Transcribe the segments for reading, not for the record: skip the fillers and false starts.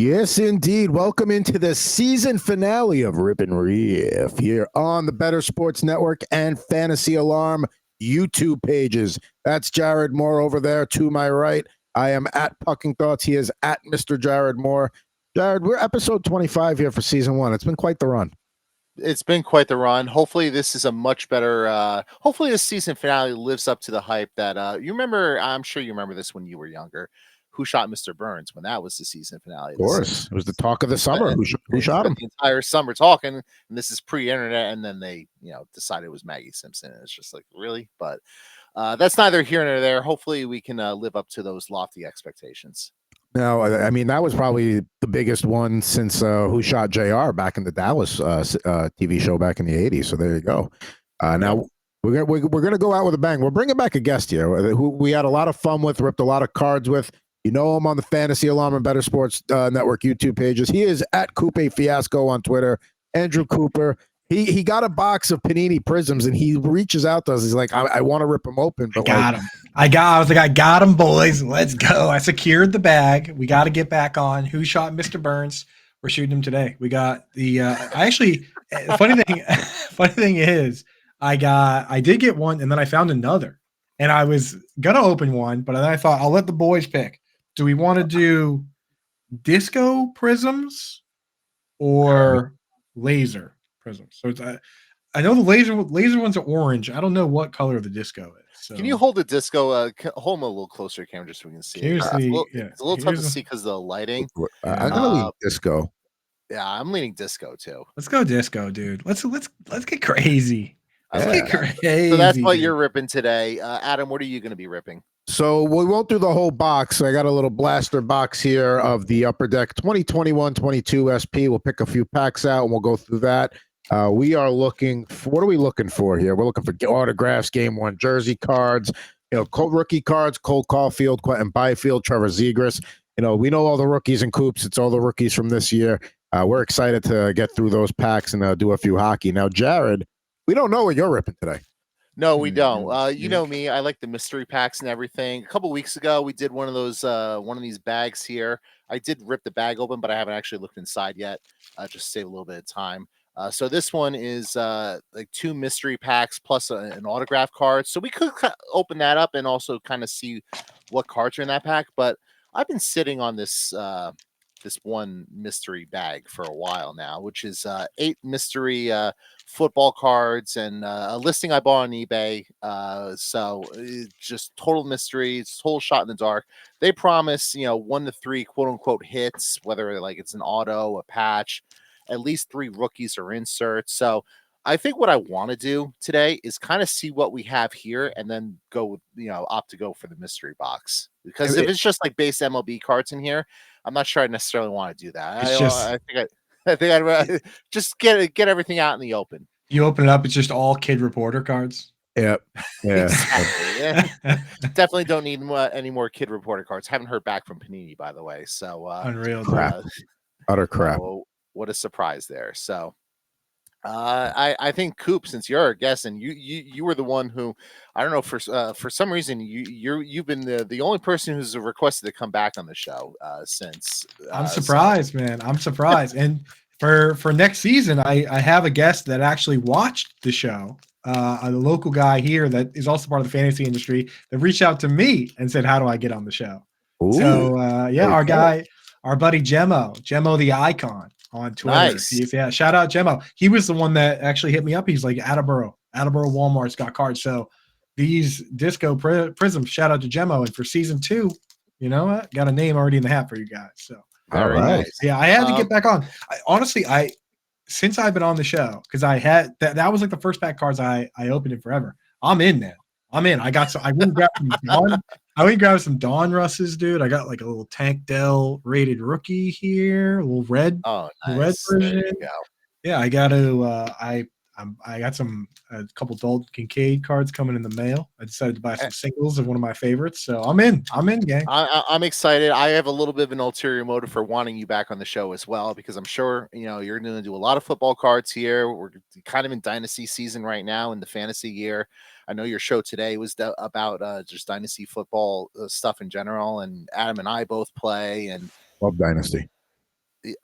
Yes, indeed. Welcome into the season finale of Rip N Riff here on the Better Sports Network and Fantasy Alarm YouTube pages. That's Jared Moore over there to my right. I am at Pucking Thoughts. He is at Mr. Jared Moore. Jared, we're episode 25 here for season one. It's been quite the run. It's been quite the run. Hopefully this is a much better hopefully this season finale lives up to the hype that you remember. I'm sure you remember this when you were younger. Who Shot Mr. Burns, when that was the season finale. Of course. It was the talk of the summer. Who shot him? The entire summer talking, and this is pre-internet, and then they, decided it was Maggie Simpson. And it's just like, really? But that's neither here nor there. Hopefully we can live up to those lofty expectations. No, I mean, that was probably the biggest one since Who Shot JR back in the Dallas TV show back in the 80s. So there you go. Now, we're going to go out with a bang. We're bringing back a guest here who we had a lot of fun with, ripped a lot of cards with. You know him on the Fantasy Alarm and Better Sports Network YouTube pages. He is at Coop Fiasco on Twitter. Andrew Cooper. He got a box of Panini Prizms, and he reaches out to us. He's like, I want to rip them open. But I got him, boys. Let's go. I secured the bag. We got to get back on Who Shot Mr. Burns. We're shooting him today. We got the funny thing is I did get one, and then I found another, and I was gonna open one, but then I thought I'll let the boys pick. Do we want to do disco prisms or laser prisms? So it's I know the laser ones are orange. I don't know what color the disco is. So. Can you hold the disco? Hold them a little closer, camera, just so we can see. It's a little tough to see because of the lighting. I'm gonna lean disco. Yeah, I'm leaning disco too. Let's go disco, dude. Let's get crazy. Get crazy. So that's what you're ripping today, Adam. What are you going to be ripping? So we won't do the whole box. I got a little blaster box here of the Upper Deck 2021-22 SP. We'll pick a few packs out and we'll go through that. We are looking for, what are we looking for here? We're looking for autographs, game one jersey cards, rookie cards, Cole Caulfield, Quentin Byfield, Trevor Zegras. We know all the rookies and Coops. It's all the rookies from this year. We're excited to get through those packs and do a few hockey. Now, Jared, we don't know what you're ripping today. No, we don't. You know me. I like the mystery packs and everything. A couple weeks ago, we did one of these bags here. I did rip the bag open, but I haven't actually looked inside yet. Just save a little bit of time. So this one is like 2 mystery packs plus an autograph card. So we could open that up and also kind of see what cards are in that pack. But I've been sitting on this one mystery bag for a while now, which is 8 mystery football cards and a listing I bought on eBay. So it's just total mystery. It's total shot in the dark. They promise, 1 to 3 quote unquote hits, whether like it's an auto, a patch, at least 3 rookies or inserts. So I think what I want to do today is kind of see what we have here and then go with, opt to go for the mystery box. Because if it's just like base MLB cards in here, I'm not sure I necessarily want to do that. I think I'd rather just get everything out in the open. You open it up, it's just all kid reporter cards. Yep. Yeah. Exactly. Yeah. Definitely don't need any more kid reporter cards. Haven't heard back from Panini, by the way. So unreal crap. Utter crap. What a surprise there. So I think Coop, since you're our guest and you were the one who, I don't know, for some reason you've been the only person who's requested to come back on the show since. I'm surprised, man. I'm surprised. And for next season, I have a guest that actually watched the show, a local guy here that is also part of the fantasy industry that reached out to me and said, "How do I get on the show?" Ooh, so our buddy Gemmo the Icon on Twitter. Nice. Yeah, shout out Gemmo. He was the one that actually hit me up. He's like, Attleboro Walmart's got cards. So these disco prisms, shout out to Gemmo. And for season 2, you know what? Got a name already in the hat for you guys. So all right. Nice. Yeah, I had to get back on. Honestly, since I've been on the show, because I had that was like the first pack cards I opened in forever. I'm in now. I went and grabbed some Dawn. I went and grabbed some Dawn Russes, dude. I got like a little Tank Dell rated rookie here, a little red, nice. Red version. Yeah, I got to. I got a couple Dalton Kincaid cards coming in the mail. I decided to buy some singles of one of my favorites, so I'm in, gang. I'm excited. I have a little bit of an ulterior motive for wanting you back on the show as well, because I'm sure you're going to do a lot of football cards here. We're kind of in dynasty season right now in the fantasy year. I know your show today was about just dynasty football stuff in general, and Adam and I both play and love dynasty.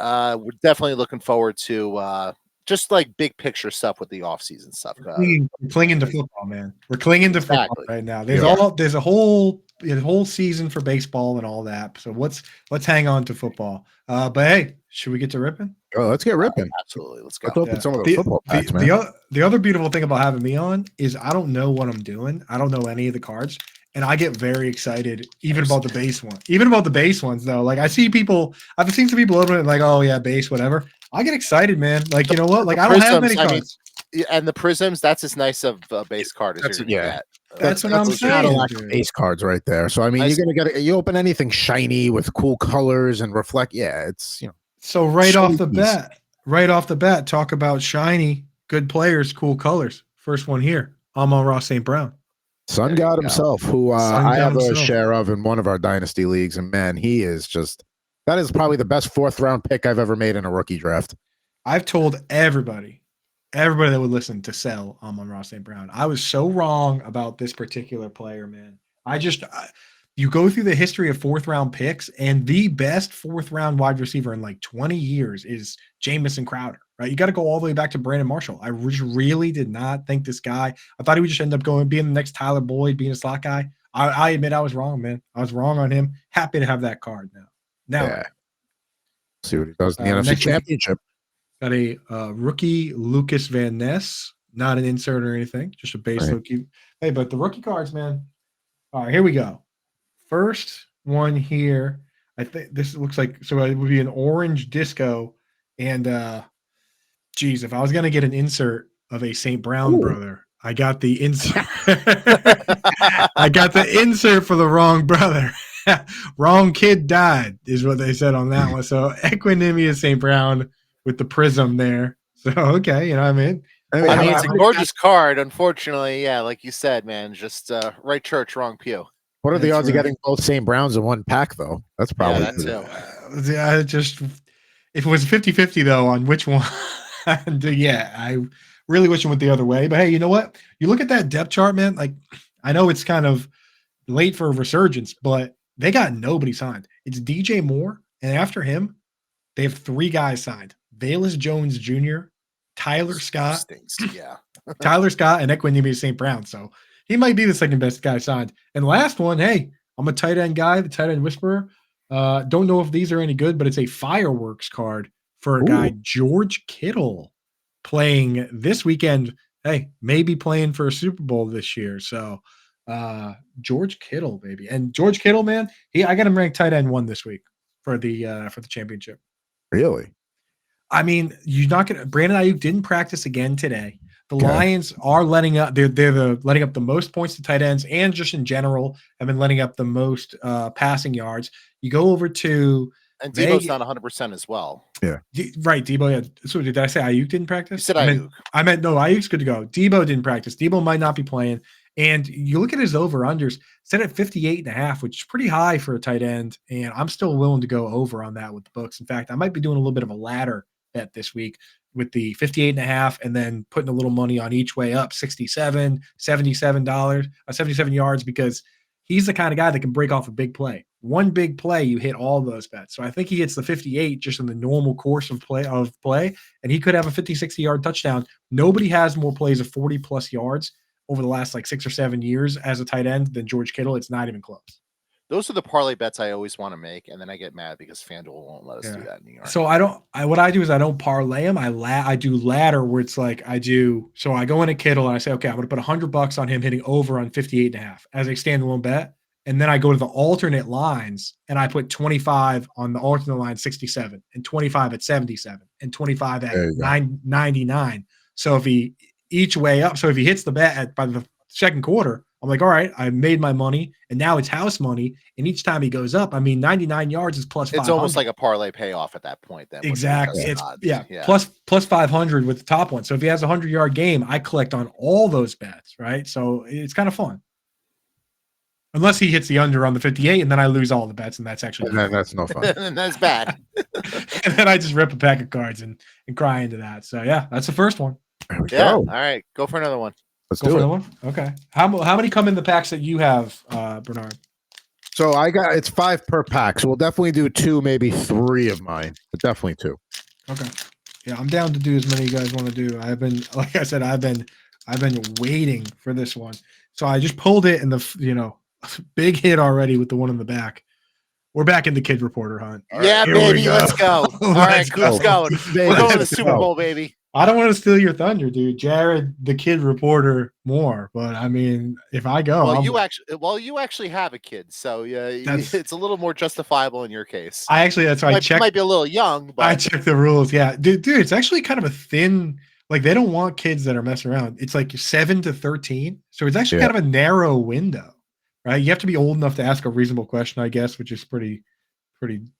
We're definitely looking forward to just like big picture stuff with the off-season stuff. We're clinging to football, man. We're clinging to football Exactly. right now. There's a whole season for baseball and all that. So let's hang on to football. But hey, should we get to ripping? Oh, let's get ripping. Absolutely. Let's go. Let's open some of the football packs, man. The other beautiful thing about having me on is I don't know what I'm doing. I don't know any of the cards. And I get very excited even about the base one. Even about the base ones, though. Like I've seen some people open it like, oh yeah, base, whatever. I get excited, man. Like, you know what? Like I don't have many cards. And the Prizms, that's as nice of a base card as you're gonna get. That's what I'm saying. Base cards right there. So I mean, you're gonna you open anything shiny with cool colors and reflect. Yeah, it's So right off the bat, talk about shiny, good players, cool colors. First one here, Amon-Ra St. Brown. Sun God himself, who I have a share of in one of our dynasty leagues, and man, that is probably the best 4th round pick I've ever made in a rookie draft. I've told everybody that would listen to sell Amon-Ra St. Brown. I was so wrong about this particular player, man. You go through the history of 4th round picks, and the best 4th round wide receiver in like 20 years is Jamison Crowder, right? You got to go all the way back to Brandon Marshall. I really did not think this guy. I thought he would just end up being the next Tyler Boyd, being a slot guy. I admit I was wrong, man. I was wrong on him. Happy to have that card now. Yeah. See what he does in the NFC Championship. Got a rookie Lucas Van Ness, not an insert or anything, just a base rookie. Hey, but the rookie cards, man. All right, here we go. First one here, I think this looks like, so it would be an orange disco. And geez, if I was going to get an insert of a St. Brown brother, I got the insert. I got the insert for the wrong brother. Wrong kid died is what they said on that one. So Equinemius St. Brown with the prism there. So, okay, you know what I mean? I mean, it's a gorgeous card. Unfortunately, yeah, like you said, man, just right church, wrong pew. What are the odds of getting both St. Browns in one pack, though? That's probably if it was 50-50, though, on which one. I really wish it went the other way. But hey, you know what? You look at that depth chart, man. Like, I know it's kind of late for a resurgence, but they got nobody signed. It's DJ Moore, and after him, they have 3 guys signed. Velus Jones Jr., Tyler Scott. Tyler Scott and Equinemius St. Brown. So he might be the second best guy signed. And last one, hey, I'm a tight end guy, the tight end whisperer. Don't know if these are any good, but it's a fireworks card for a guy, George Kittle, playing this weekend. Hey, maybe playing for a Super Bowl this year. So George Kittle, baby. And George Kittle, man, I got him ranked tight end 1 this week for the championship. Really? I mean, you're not gonna. Brandon Ayuk didn't practice again today. The Lions are letting up. They're letting up the most points to tight ends, and just in general have been letting up the most passing yards. You go over to and Debo's not 100% as well. Yeah, right. Debo. Yeah. So did I say Ayuk didn't practice? You said Ayuk. I meant no. Ayuk's good to go. Debo didn't practice. Debo might not be playing. And you look at his over-unders, set at 58.5, which is pretty high for a tight end. And I'm still willing to go over on that with the books. In fact, I might be doing a little bit of a ladder bet this week with the 58.5 and then putting a little money on each way up, $67, $77 yards, because he's the kind of guy that can break off a big play. One big play, you hit all those bets. So I think he hits the 58 just in the normal course of play, and he could have a 50, 60-yard touchdown. Nobody has more plays of 40-plus yards over the last like 6 or 7 years as a tight end than George Kittle. It's not even close. Those are the parlay bets I always want to make, and then I get mad because FanDuel won't let us do that in New York. So what I do is I don't parlay them. I do ladder where it's like so I go into Kittle and I say, okay, I'm going to put $100 on him hitting over on 58.5 as a standalone bet. And then I go to the alternate lines and I put 25 on the alternate line, 67, and 25 at 77, and 25 at 99. So if he each way up, so if he hits the bet by the second quarter, I'm like, all right, I made my money, and now it's house money. And each time he goes up, I mean, 99 yards is plus 500. It's almost like a parlay payoff at that point. Then exactly, it's plus 500 with the top one. So if he has a 100-yard game, I collect on all those bets, right? So it's kind of fun. Unless he hits the under on the 58, and then I lose all the bets, and that's actually that's no fun. And that's bad. And then I just rip a pack of cards and cry into that. So yeah, that's the first one. Yeah. All right, go for another one. Let's go do for it. another one. Okay. How many come in the packs that you have, Bernard? So it's 5 per pack. So we'll definitely do 2, maybe 3 of mine, but definitely 2. Okay. Yeah, I'm down to do as many you guys want to do. I've been, like I said, I've been waiting for this one. So I just pulled it, and big hit already with the one in the back. We're back in the kid reporter hunt. Yeah, baby, let's go. All right, Coop's going. We're going to the Super Bowl, baby. I don't want to steal your thunder, dude. Jared, the kid reporter, more. But I mean, if I go, well, you actually have a kid, so yeah, it's a little more justifiable in your case. That's why I checked. Might be a little young, but I checked the rules. Yeah, dude, it's actually kind of a thin. Like, they don't want kids that are messing around. It's like 7 to 13, so it's actually kind of a narrow window, right? You have to be old enough to ask a reasonable question, I guess, which is pretty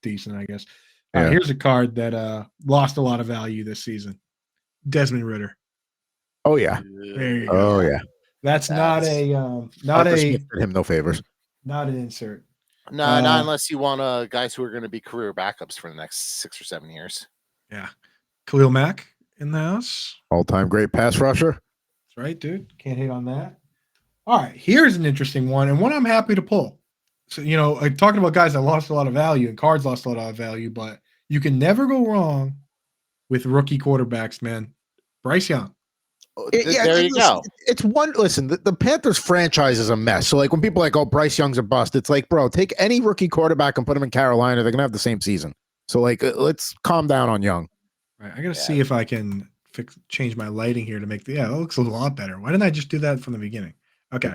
decent, I guess. Here's a card that lost a lot of value this season. Desmond Ritter. Oh yeah. There you go. Oh yeah. That's not him no favors. Not an insert. No, not unless you want guys who are going to be career backups for the next 6 or 7 years. Yeah. Khalil Mack in the house. All-time great pass rusher. That's right, dude. Can't hate on that. All right, here's an interesting one, and one I'm happy to pull. So, talking about guys that lost a lot of value, and cards lost a lot of value, but you can never go wrong with rookie quarterbacks, man. Bryce Young. There you go. It's one. Listen, the Panthers franchise is a mess. So, like, when people are like, "Oh, Bryce Young's a bust," it's like, bro, take any rookie quarterback and put him in Carolina. They're gonna have the same season. So, like, let's calm down on Young. Right, I gotta see if I can change my lighting here to make it looks a lot better. Why didn't I just do that from the beginning? Okay,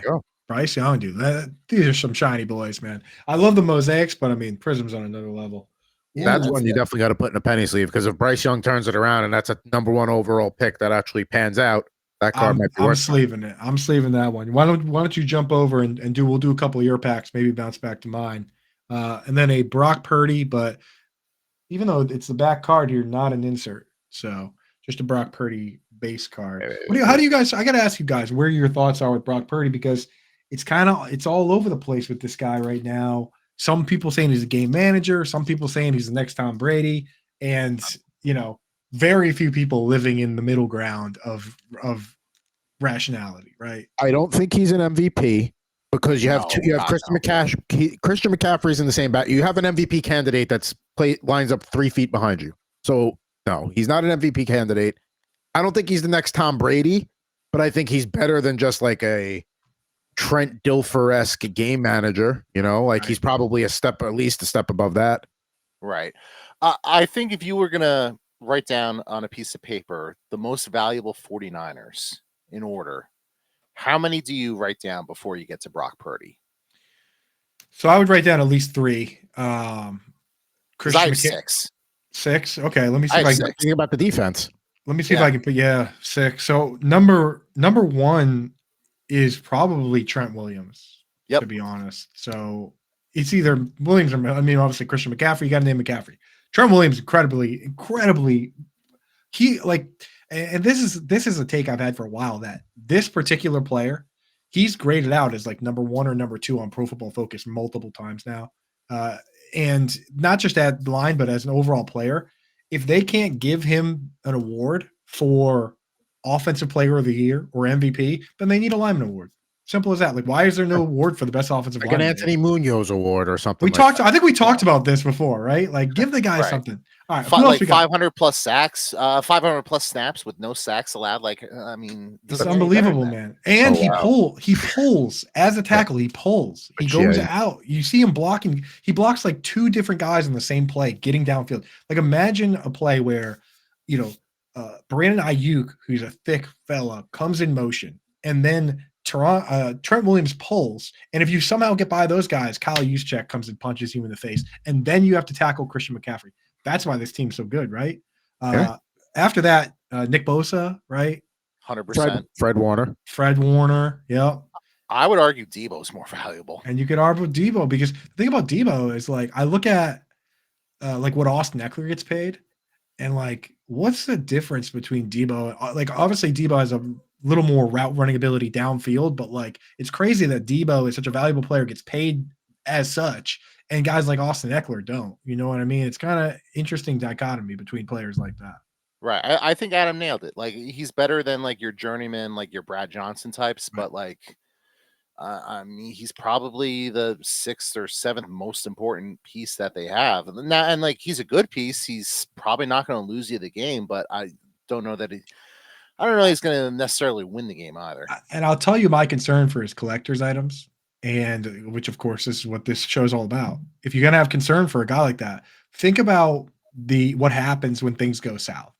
Bryce Young, dude. These are some shiny boys, man. I love the mosaics, but I mean, Prizm's on another level. That's one you definitely got to put in a penny sleeve, because if Bryce Young turns it around and that's a #1 overall pick that actually pans out, that card might be worth it. I'm sleeving it. I'm sleeving that one. Why don't you jump over and we'll do a couple of your packs, maybe bounce back to mine. And then a Brock Purdy, but even though it's the back card here, not an insert. So just a Brock Purdy base card. How do you guys, I got to ask you guys where your thoughts are with Brock Purdy, because it's all over the place with this guy right now. Some people saying he's a game manager. Some people saying he's the next Tom Brady. And, very few people living in the middle ground of rationality, right? I don't think he's an MVP, because you have Christian McCaffrey. Christian McCaffrey's in the same bat. You have an MVP candidate that's lines up 3 feet behind you. So, no, he's not an MVP candidate. I don't think he's the next Tom Brady, but I think he's better than just like a Trent Dilfer-esque game manager, he's probably at least a step above that. Right. I think if you were going to write down on a piece of paper the most valuable 49ers in order, how many do you write down before you get to Brock Purdy? So I would write down at least 3. Christian I have 6. 6? Okay, let me see if I can think about the defense. Let me see if I can put 6. So number 1 is probably Trent Williams, to be honest. So it's either Williams or, obviously Christian McCaffrey. You got to name McCaffrey. Trent Williams, incredibly. And this is a take I've had for a while, that this particular player, he's graded out as like number 1 or number 2 on Pro Football Focus multiple times now. And not just at the line, but as an overall player, if they can't give him an award for Offensive Player of the Year or MVP, then they need a lineman award. Simple as that. Like, why is there no award for the best offensive lineman? Like an Anthony Munoz award or something. I think we talked about this before, right? Like, give the guy something. All right, like 500 plus sacks, 500 plus snaps with no sacks allowed. Like, it's unbelievable, man. And he pulls as a tackle. He pulls. He goes out. You see him blocking. He blocks like 2 different guys in the same play, getting downfield. Like, imagine a play where, Brandon Ayuk, who's a thick fella, comes in motion, and then Trent Williams pulls, and if you somehow get by those guys, Kyle Juszczyk comes and punches you in the face, and then you have to tackle Christian McCaffrey. That's why this team's so good, right? After that, Nick Bosa, right? 100%. Fred Warner. Yep. I would argue Debo's more valuable. And you could argue Debo, because the thing about Debo is, like, I look at like what Austin Eckler gets paid, and like, what's the difference between Debo? Like, obviously Debo has a little more route running ability downfield, but like, it's crazy that Debo is such a valuable player, gets paid as such, and guys like Austin Eckler don't. You know what I mean? It's kind of interesting dichotomy between players like that. Right. I think Adam nailed it. Like, he's better than like your journeyman, like your Brad Johnson types, but like, I mean, he's probably the 6th or 7th most important piece that they have. And like, he's a good piece. He's probably not going to lose you the game, but I don't know that I don't know he's going to necessarily win the game either. And I'll tell you my concern for his collector's items, and which of course is what this show's all about. If you're going to have concern for a guy like that, think about what happens when things go south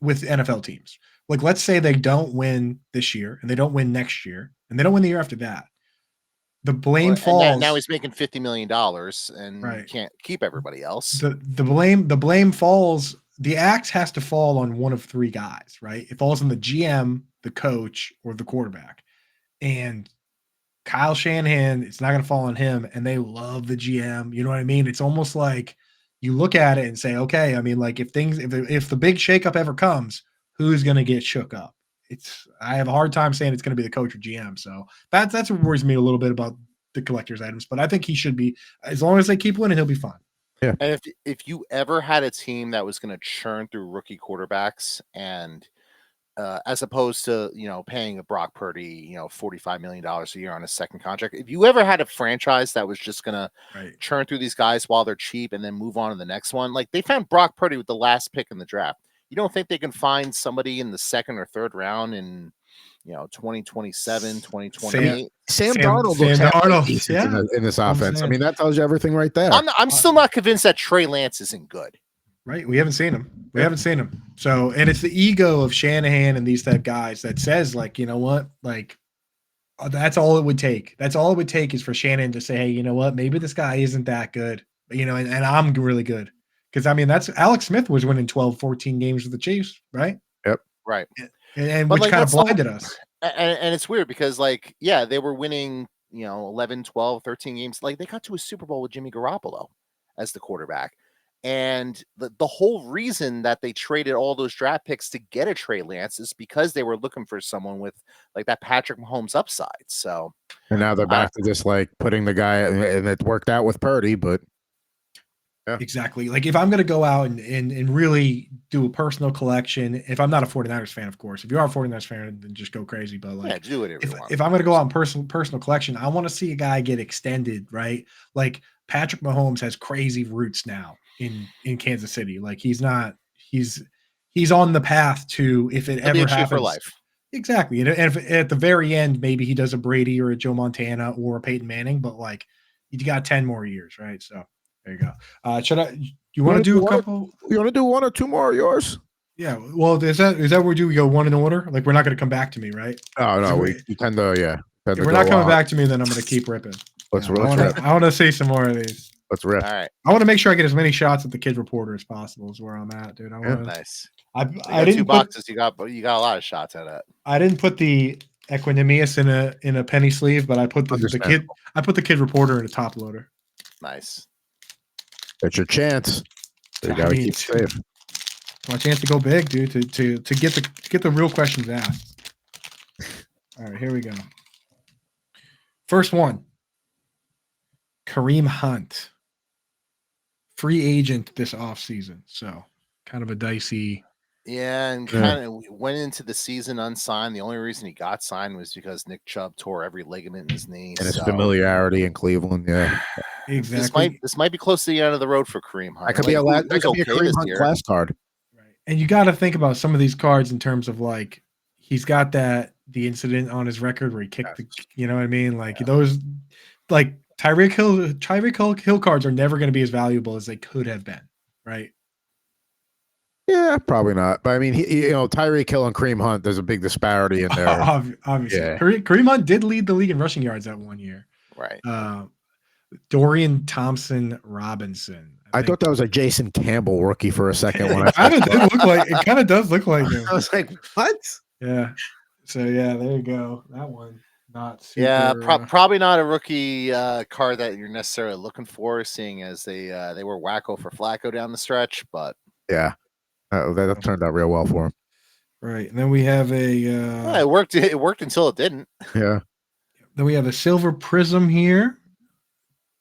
with NFL teams. Like, let's say they don't win this year, and they don't win next year, and they don't win the year after that. The blame falls. Now he's making $50 million and right. Can't keep everybody else. The blame falls. The axe has to fall on one of three guys, right? It falls on the GM, the coach, or the quarterback. And Kyle Shanahan, it's not going to fall on him. And they love the GM. You know what I mean? It's almost like you look at it and say, okay, I mean, like if the big shakeup ever comes, who's going to get shook up? I have a hard time saying it's going to be the coach or GM. So that's what worries me a little bit about the collector's items. But I think he should be, as long as they keep winning, he'll be fine. Yeah. And if you ever had a team that was going to churn through rookie quarterbacks and as opposed to, paying a Brock Purdy, $45 million a year on a second contract, if you ever had a franchise that was just going to churn through these guys while they're cheap and then move on to the next one, like they found Brock Purdy with the last pick in the draft. You don't think they can find somebody in the 2nd or 3rd round in 2027, 2028? Sam Darnold looks in this offense. I mean, that tells you everything right there. I'm still not convinced that Trey Lance isn't good. Right. We haven't seen him. So, and it's the ego of Shanahan and these type guys that says, like, you know what, like, that's all it would take. That's all it would take is for Shanahan to say, hey, you know what, maybe this guy isn't that good, and I'm really good. Because, I mean, that's Alex Smith was winning 12, 14 games with the Chiefs, right? Yep. Right. And which kind of blinded us. And it's weird because, like, yeah, they were winning, 11, 12, 13 games. Like, they got to a Super Bowl with Jimmy Garoppolo as the quarterback. And the whole reason that they traded all those draft picks to get a Trey Lance is because they were looking for someone with, like, that Patrick Mahomes upside. So, and now they're back to just, like, putting the guy, and it worked out with Purdy, but. Yeah. Exactly. Like if I'm going to go out and really do a personal collection, if I'm not a 49ers fan, of course, if you are a 49ers fan, then just go crazy. But like, do whatever you want. If I'm going to go out in personal collection, I want to see a guy get extended, right? Like Patrick Mahomes has crazy roots now in Kansas City. Like he's on the path to, if it ever happens for life. Exactly. And if at the very end, maybe he does a Brady or a Joe Montana or a Peyton Manning, but like you got 10 more years, right? So there you go. You want to do a couple? You want to do one or two more of yours? Yeah. Well, is that what we go one in order? Like we're not going to come back to me, right? Oh no, we tend to If we're not coming back to me, then I'm going to keep ripping. Let's rip. I want to see some more of these. Let's rip. All right. I want to make sure I get as many shots at the kid reporter as possible. Is where I'm at, dude. Nice. I didn't 2 boxes. You got a lot of shots at it. I didn't put the Equanimous in a penny sleeve, but I put the kid. I put the kid reporter in a top loader. Nice. That's your chance. You gotta keep safe. My chance to go big, dude. To get the real questions asked. All right, here we go. First one. Kareem Hunt, free agent this offseason. So kind of a dicey. Yeah, and kind of went into the season unsigned. The only reason he got signed was because Nick Chubb tore every ligament in his knee. And his familiarity in Cleveland, yeah. Exactly. This might be close to the end of the road for Kareem Hunt. That could be a Kareem Hunt class card. Right. And you got to think about some of these cards in terms of like he's got the incident on his record where he kicked you know what I mean? Like those, like Tyreek Hill cards are never going to be as valuable as they could have been, right? Yeah, probably not. But I mean, Tyreek Hill and Kareem Hunt, there's a big disparity in there. Obviously, yeah. Kareem Hunt did lead the league in rushing yards that 1 year. Right. Dorian Thompson Robinson. I thought that was a Jason Campbell rookie for a second. When it kind of does look like him. I was like, what? Yeah. So yeah, there you go. That one. Not super, yeah, probably not a rookie card that you're necessarily looking for, seeing as they were wacko for Flacco down the stretch, but yeah. That turned out real well for him. Right. And then we have it worked until it didn't. Yeah. Then we have a silver prism here.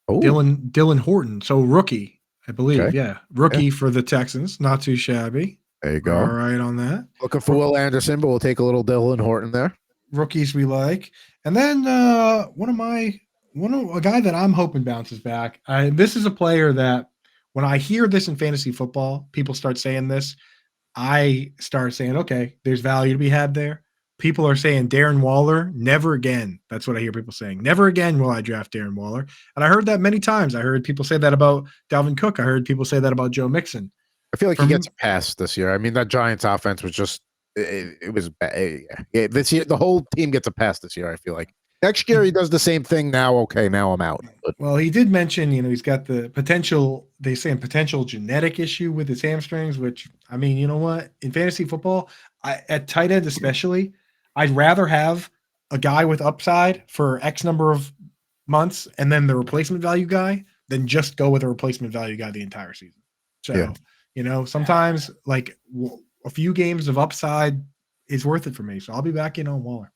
Ooh. Dylan Horton. So rookie, I believe. Okay. Yeah. Rookie for the Texans. Not too shabby. There you go. All right on that. Looking for Will Anderson, but we'll take a little Dylan Horton there. rookies we like, and then a guy that I'm hoping bounces back. This is a player that when I hear this in fantasy football, people start saying this. I start saying, okay, there's value to be had there. People are saying Darren Waller, never again. That's what I hear people saying. Never again will I draft Darren Waller. And I heard that many times. I heard people say that about Dalvin Cook. I heard people say that about Joe Mixon. I feel like he gets a pass this year. I mean, that Giants offense was just it was bad. Yeah, this year the whole team gets a pass this year. I feel like next year he does the same thing. Now, okay, now I'm out. But, well, he did mention, he's got the potential. They say a potential genetic issue with his hamstrings. Which, I mean, you know what? In fantasy football, at tight end especially, I'd rather have a guy with upside for X number of months and then the replacement value guy than just go with a replacement value guy the entire season. So. Yeah. Sometimes like a few games of upside is worth it for me. So I'll be back in on Waller.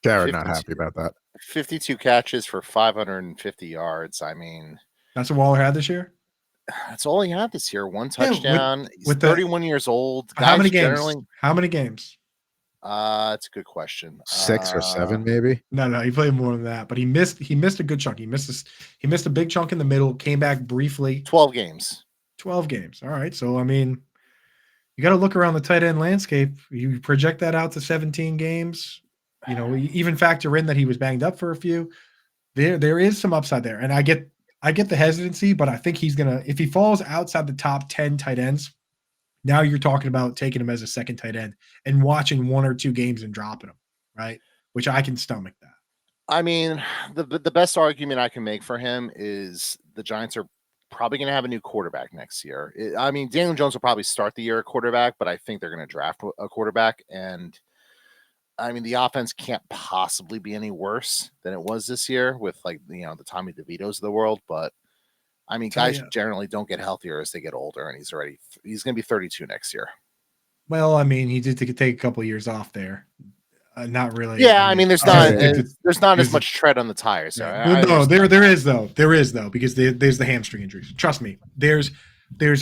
Jared not happy about that. 52 catches for 550 yards. I mean, that's what Waller had this year. That's all he had this year. One touchdown. He's 31 years old. How many games? How many games? That's a good question. 6 or 7, maybe. No, he played more than that, but he missed a good chunk. He missed a big chunk in the middle. Came back briefly. 12 games. 12 games. All right. So, I mean, you got to look around the tight end landscape. You project that out to 17 games. Even factor in that he was banged up for a few. There is some upside there. And I get the hesitancy, but I think he's going to, if he falls outside the top 10 tight ends, now you're talking about taking him as a second tight end and watching 1 or 2 games and dropping him, right? Which I can stomach that. I mean, the best argument I can make for him is the Giants are probably going to have a new quarterback next year. I mean, Daniel Jones will probably start the year at quarterback, but I think they're going to draft a quarterback. And I mean, the offense can't possibly be any worse than it was this year with the Tommy DeVitos of the world. But I mean, guys generally don't get healthier as they get older, and he's going to be 32 next year. Well, I mean, he did take a couple of years off there. Not really. Yeah, I mean, there's not as much tread on the tires. No, there is though, because there's the hamstring injuries. Trust me, there's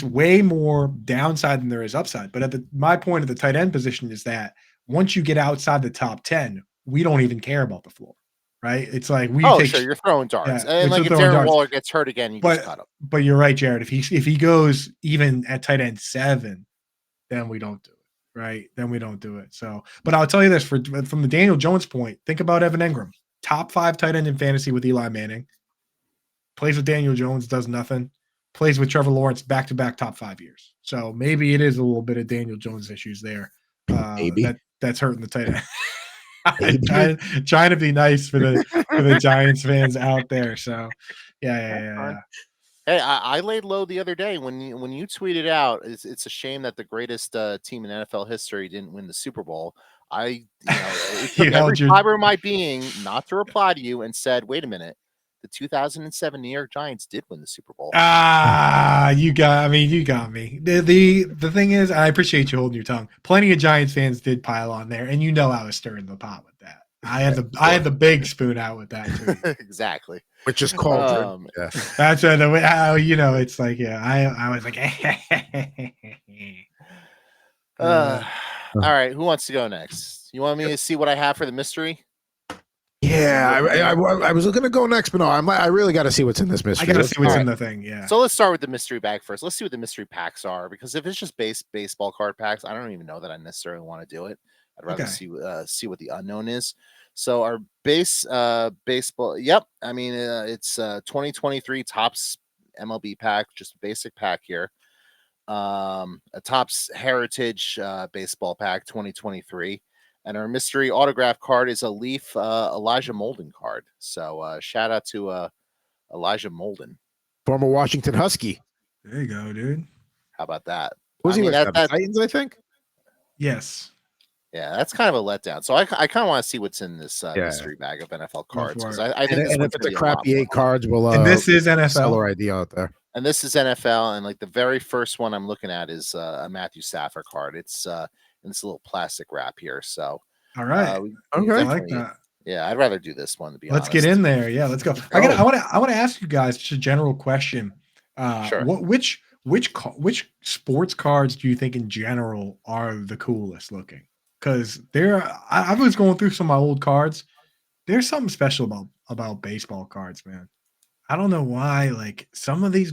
way more downside than there is upside. But my point of the tight end position is that once you get outside the top 10, we don't even care about the floor, right? It's like you're throwing darts, and if Darren Waller gets hurt again, you just cut him. But you're right, Jared. If he goes even at tight end 7, then we don't do it. Right, then we don't do it. So, but I'll tell you this: from the Daniel Jones point, think about Evan Engram, top 5 tight end in fantasy with Eli Manning. Plays with Daniel Jones, does nothing. Plays with Trevor Lawrence, back-to-back top 5 years. So maybe it is a little bit of Daniel Jones issues there. Maybe that's hurting the tight end. trying to be nice for the Giants fans out there. So, yeah. Hey, I laid low the other day when you tweeted out. It's a shame that the greatest team in NFL history didn't win the Super Bowl. It took every fiber of my being not to reply to you and said, "Wait a minute, the 2007 New York Giants did win the Super Bowl." You got me. The thing is, I appreciate you holding your tongue. Plenty of Giants fans did pile on there, and I was stirring the pot with that. I had the big spoon out with that too. Exactly. Which is called. That's how it's like. Yeah, I was like. All right, who wants to go next? You want me to see what I have for the mystery? Yeah, I was going to go next, but no, I really got to see what's in this mystery. I got to see what's in the thing. Yeah. So let's start with the mystery bag first. Let's see what the mystery packs are, because if it's just baseball card packs, I don't even know that I necessarily want to do it. I'd rather see what the unknown is. So our baseball. Yep. I mean, it's 2023 Topps MLB pack, just a basic pack here. A Topps Heritage baseball pack 2023. And our mystery autograph card is a Leaf Elijah Molden card. So shout out to Elijah Molden. Former Washington Husky. There you go, dude. How about that? Was he with the Titans, I think? Yes. Yeah, that's kind of a letdown. So I kind of want to see what's in this mystery bag of NFL cards. Because I think if it's a crappy 8 cards, we'll and this is NFL. Sell our idea out there. And this is NFL, and like the very first one I'm looking at is a Matthew Stafford card. It's in this little plastic wrap here. So all right, I like that. Yeah, I'd rather do this one to be honest. Let's get in there. Yeah, let's go. I want to ask you guys just a general question. Sure. Which sports cards do you think in general are the coolest looking? because I was going through some of my old cards. There's something special about baseball cards, man. I don't know why. Like some of these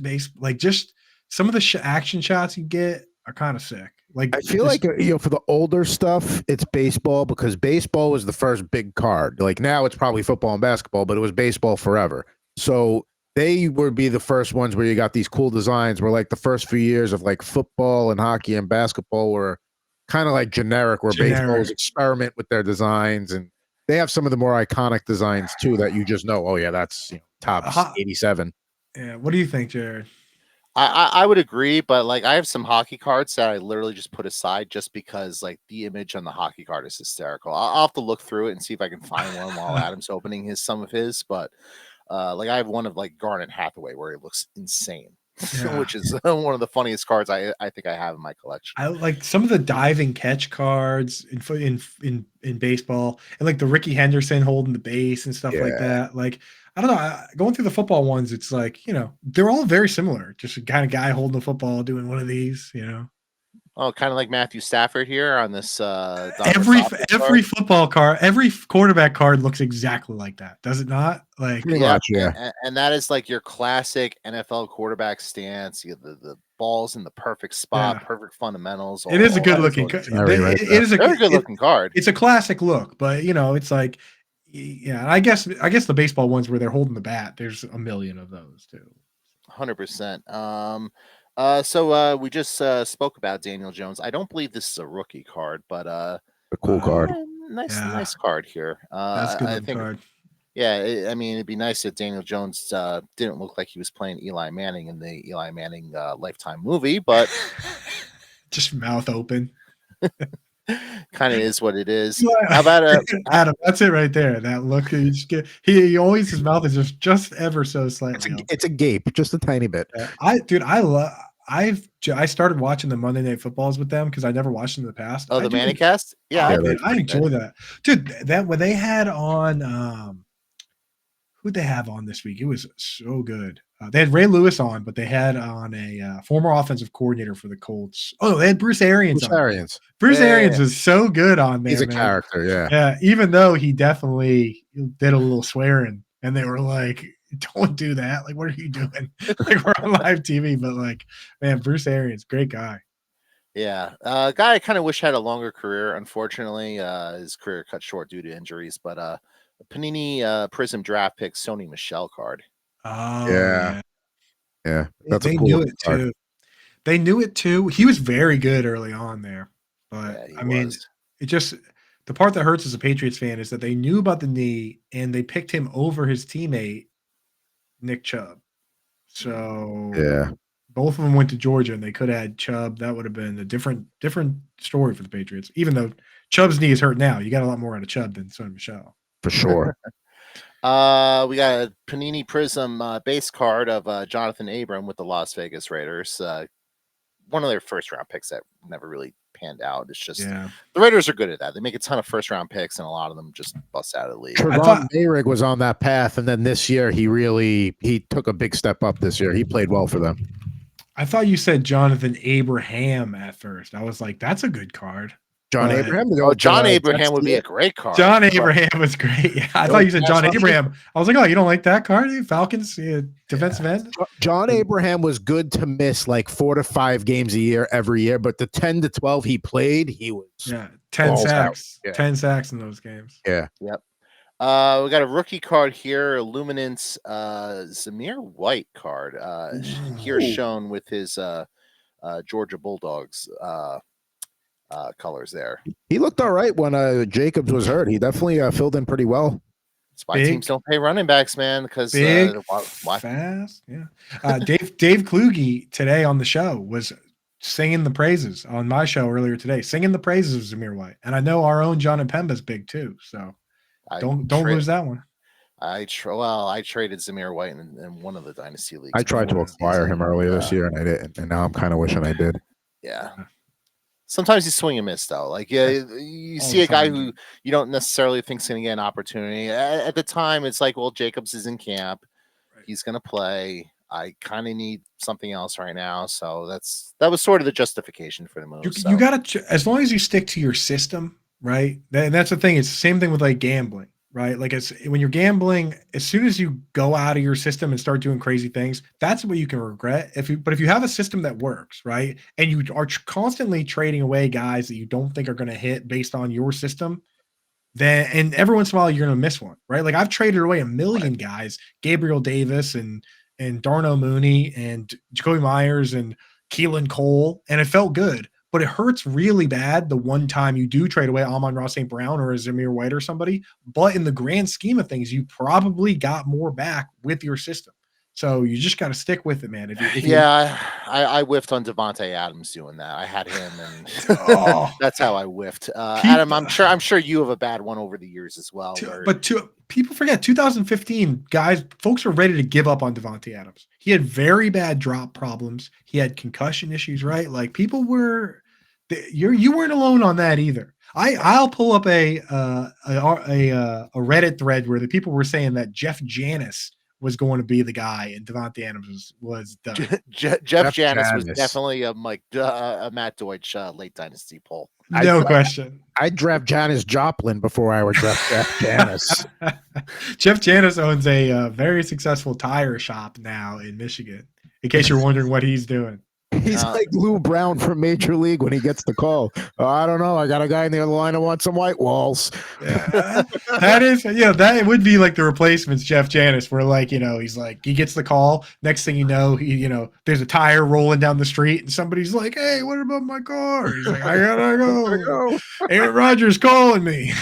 just some of the action shots you get are kind of sick. Like I feel like for the older stuff, it's baseball because baseball was the first big card. Like now, it's probably football and basketball, but it was baseball forever. So they would be the first ones where you got these cool designs. Where like the first few years of like football and hockey and basketball were kind of like generic. Where baseball was experiment with their designs, and they have some of the more iconic designs too that you just know. Oh yeah, that's tops 87. Yeah. What do you think, Jared? I would agree, but like I have some hockey cards that I literally just put aside just because like the image on the hockey card is hysterical. I'll have to look through it and see if I can find one while Adam's opening some of his. But like I have one of like Garnet Hathaway where he looks insane, which is one of the funniest cards I think I have in my collection. I like some of the diving catch cards in baseball, and like the Ricky Henderson holding the base and stuff like that. Like I don't know, going through the football ones, it's like they're all very similar. Just a kind of guy holding the football doing one of these. Oh, kind of like Matthew Stafford here on this. Every football card, every quarterback card looks exactly like that, does it not? Like and that is like your classic NFL quarterback stance. You get the balls in the perfect spot, perfect fundamentals. It is a good looking. It is a very good looking card. It's a classic look, but it's like, yeah. I guess the baseball ones where they're holding the bat, there's a million of those too. 100%. We just spoke about Daniel Jones. I don't believe this is a rookie card, but a cool card. Nice card here. That's a good card. Yeah, I mean, it'd be nice if Daniel Jones didn't look like he was playing Eli Manning in the Eli Manning Lifetime movie, but just mouth open. Kind of is what it is. How about Adam? That's it right there. That look you just get. He always his mouth is just ever so slightly. It's a gape, just a tiny bit. I started watching the Monday Night Footballs with them because I never watched them in the past. Oh, the Manning cast? Yeah, I enjoy that, dude. That when they had on who'd they have on this week? It was so good. They had Ray Lewis on, but they had on a former offensive coordinator for the Colts. Oh, they had Bruce Arians on. Bruce Arians is so good on there. He's a character, Yeah, even though he definitely did a little swearing, and they were like, don't do that. Like, what are you doing? Like, we're on live TV, but like, man, Bruce Arians, great guy. Yeah. Guy I kind of wish had a longer career. Unfortunately, his career cut short due to injuries, but Panini Prizm draft pick Sony Michel card. Oh yeah. That's they knew it too. They knew it too. He was very good early on there, but I mean, it just the part that hurts as a Patriots fan is that they knew about the knee and they picked him over his teammate Nick Chubb. So both of them went to Georgia, and they could have had Chubb. That would have been a different story for the Patriots. Even though Chubb's knee is hurt now, you got a lot more out of Chubb than Sony Michel. For sure. We got a Panini Prizm base card of Jonathan Abram with the Las Vegas Raiders. One of their first round picks that never really panned out. It's just the Raiders are good at that. They make a ton of first round picks, and a lot of them just bust out of the league. Trevon Mayrig was on that path, and then this year he took a big step up this year. He played well for them. I thought you said Jonathan Abraham at first. I was like, that's a good card. John Abraham? John Abraham would be a great card. John Abraham was great. Yeah, I thought you said John Abraham. I was like, oh, you don't like that card? Falcons defensive end? John Abraham was good to miss like 4 to 5 games a year every year, but the 10 to 12 he played, he was 10 sacks. 10 sacks in those games. Yeah. Yep. We got a rookie card here, Luminance Zamir White card here shown with his Georgia Bulldogs colors there. He looked all right when Jacobs was hurt. He definitely filled in pretty well. That's why teams don't pay running backs, man, because fast. Yeah. Dave Kluge today on the show was singing the praises on my show earlier today, singing the praises of Zamir White. And I know our own John and Pemba's big too. So don't lose that one. I traded Zamir White in one of the dynasty leagues. I tried to acquire him earlier this year, and I didn't. And now I'm kind of wishing I did. Yeah. Sometimes you swing and miss, though. Like, you see a guy who you don't necessarily think is going to get an opportunity. At the time, it's like, well, Jacobs is in camp. Right. He's going to play. I kind of need something else right now. So that was sort of the justification for the move. You got to, as long as you stick to your system, right? And that's the thing. It's the same thing with like gambling, right? Like when you're gambling, as soon as you go out of your system and start doing crazy things, that's what you can regret. But if you have a system that works, right, and you are constantly trading away guys that you don't think are going to hit based on your system, then and every once in a while you're going to miss one, right? Like I've traded away a million guys, Gabriel Davis and Darnell Mooney and Jacoby Myers and Keelan Cole, and it felt good. But it hurts really bad the one time you do trade away Amon-Ra St. Brown or a Zamir White or somebody. But in the grand scheme of things, you probably got more back with your system. So you just got to stick with it, man. I whiffed on Devontae Adams doing that. I had him, and that's how I whiffed. Adam, I'm sure you have a bad one over the years as well. People forget 2015, guys, folks are ready to give up on Devontae Adams. He had very bad drop problems. He had concussion issues, right? Like people were, you weren't alone on that either. I'll pull up a Reddit thread where the people were saying that Jeff Janis was going to be the guy, and Devontae Adams was done. Jeff Janis was definitely a Matt Deutsch late dynasty poll. No question. I'd draft Janis Joplin before I would draft Jeff Janis. Jeff Janis owns a very successful tire shop now in Michigan, in case you're wondering what he's doing. He's like Lou Brown from Major League when he gets the call. I don't know. I got a guy in the other line who wants some white walls. Yeah. That would be like the replacements, Jeff Janis, where like, he's like, he gets the call. Next thing you know, there's a tire rolling down the street and somebody's like, hey, what about my car? He's like, I gotta go. Aaron Rodgers calling me.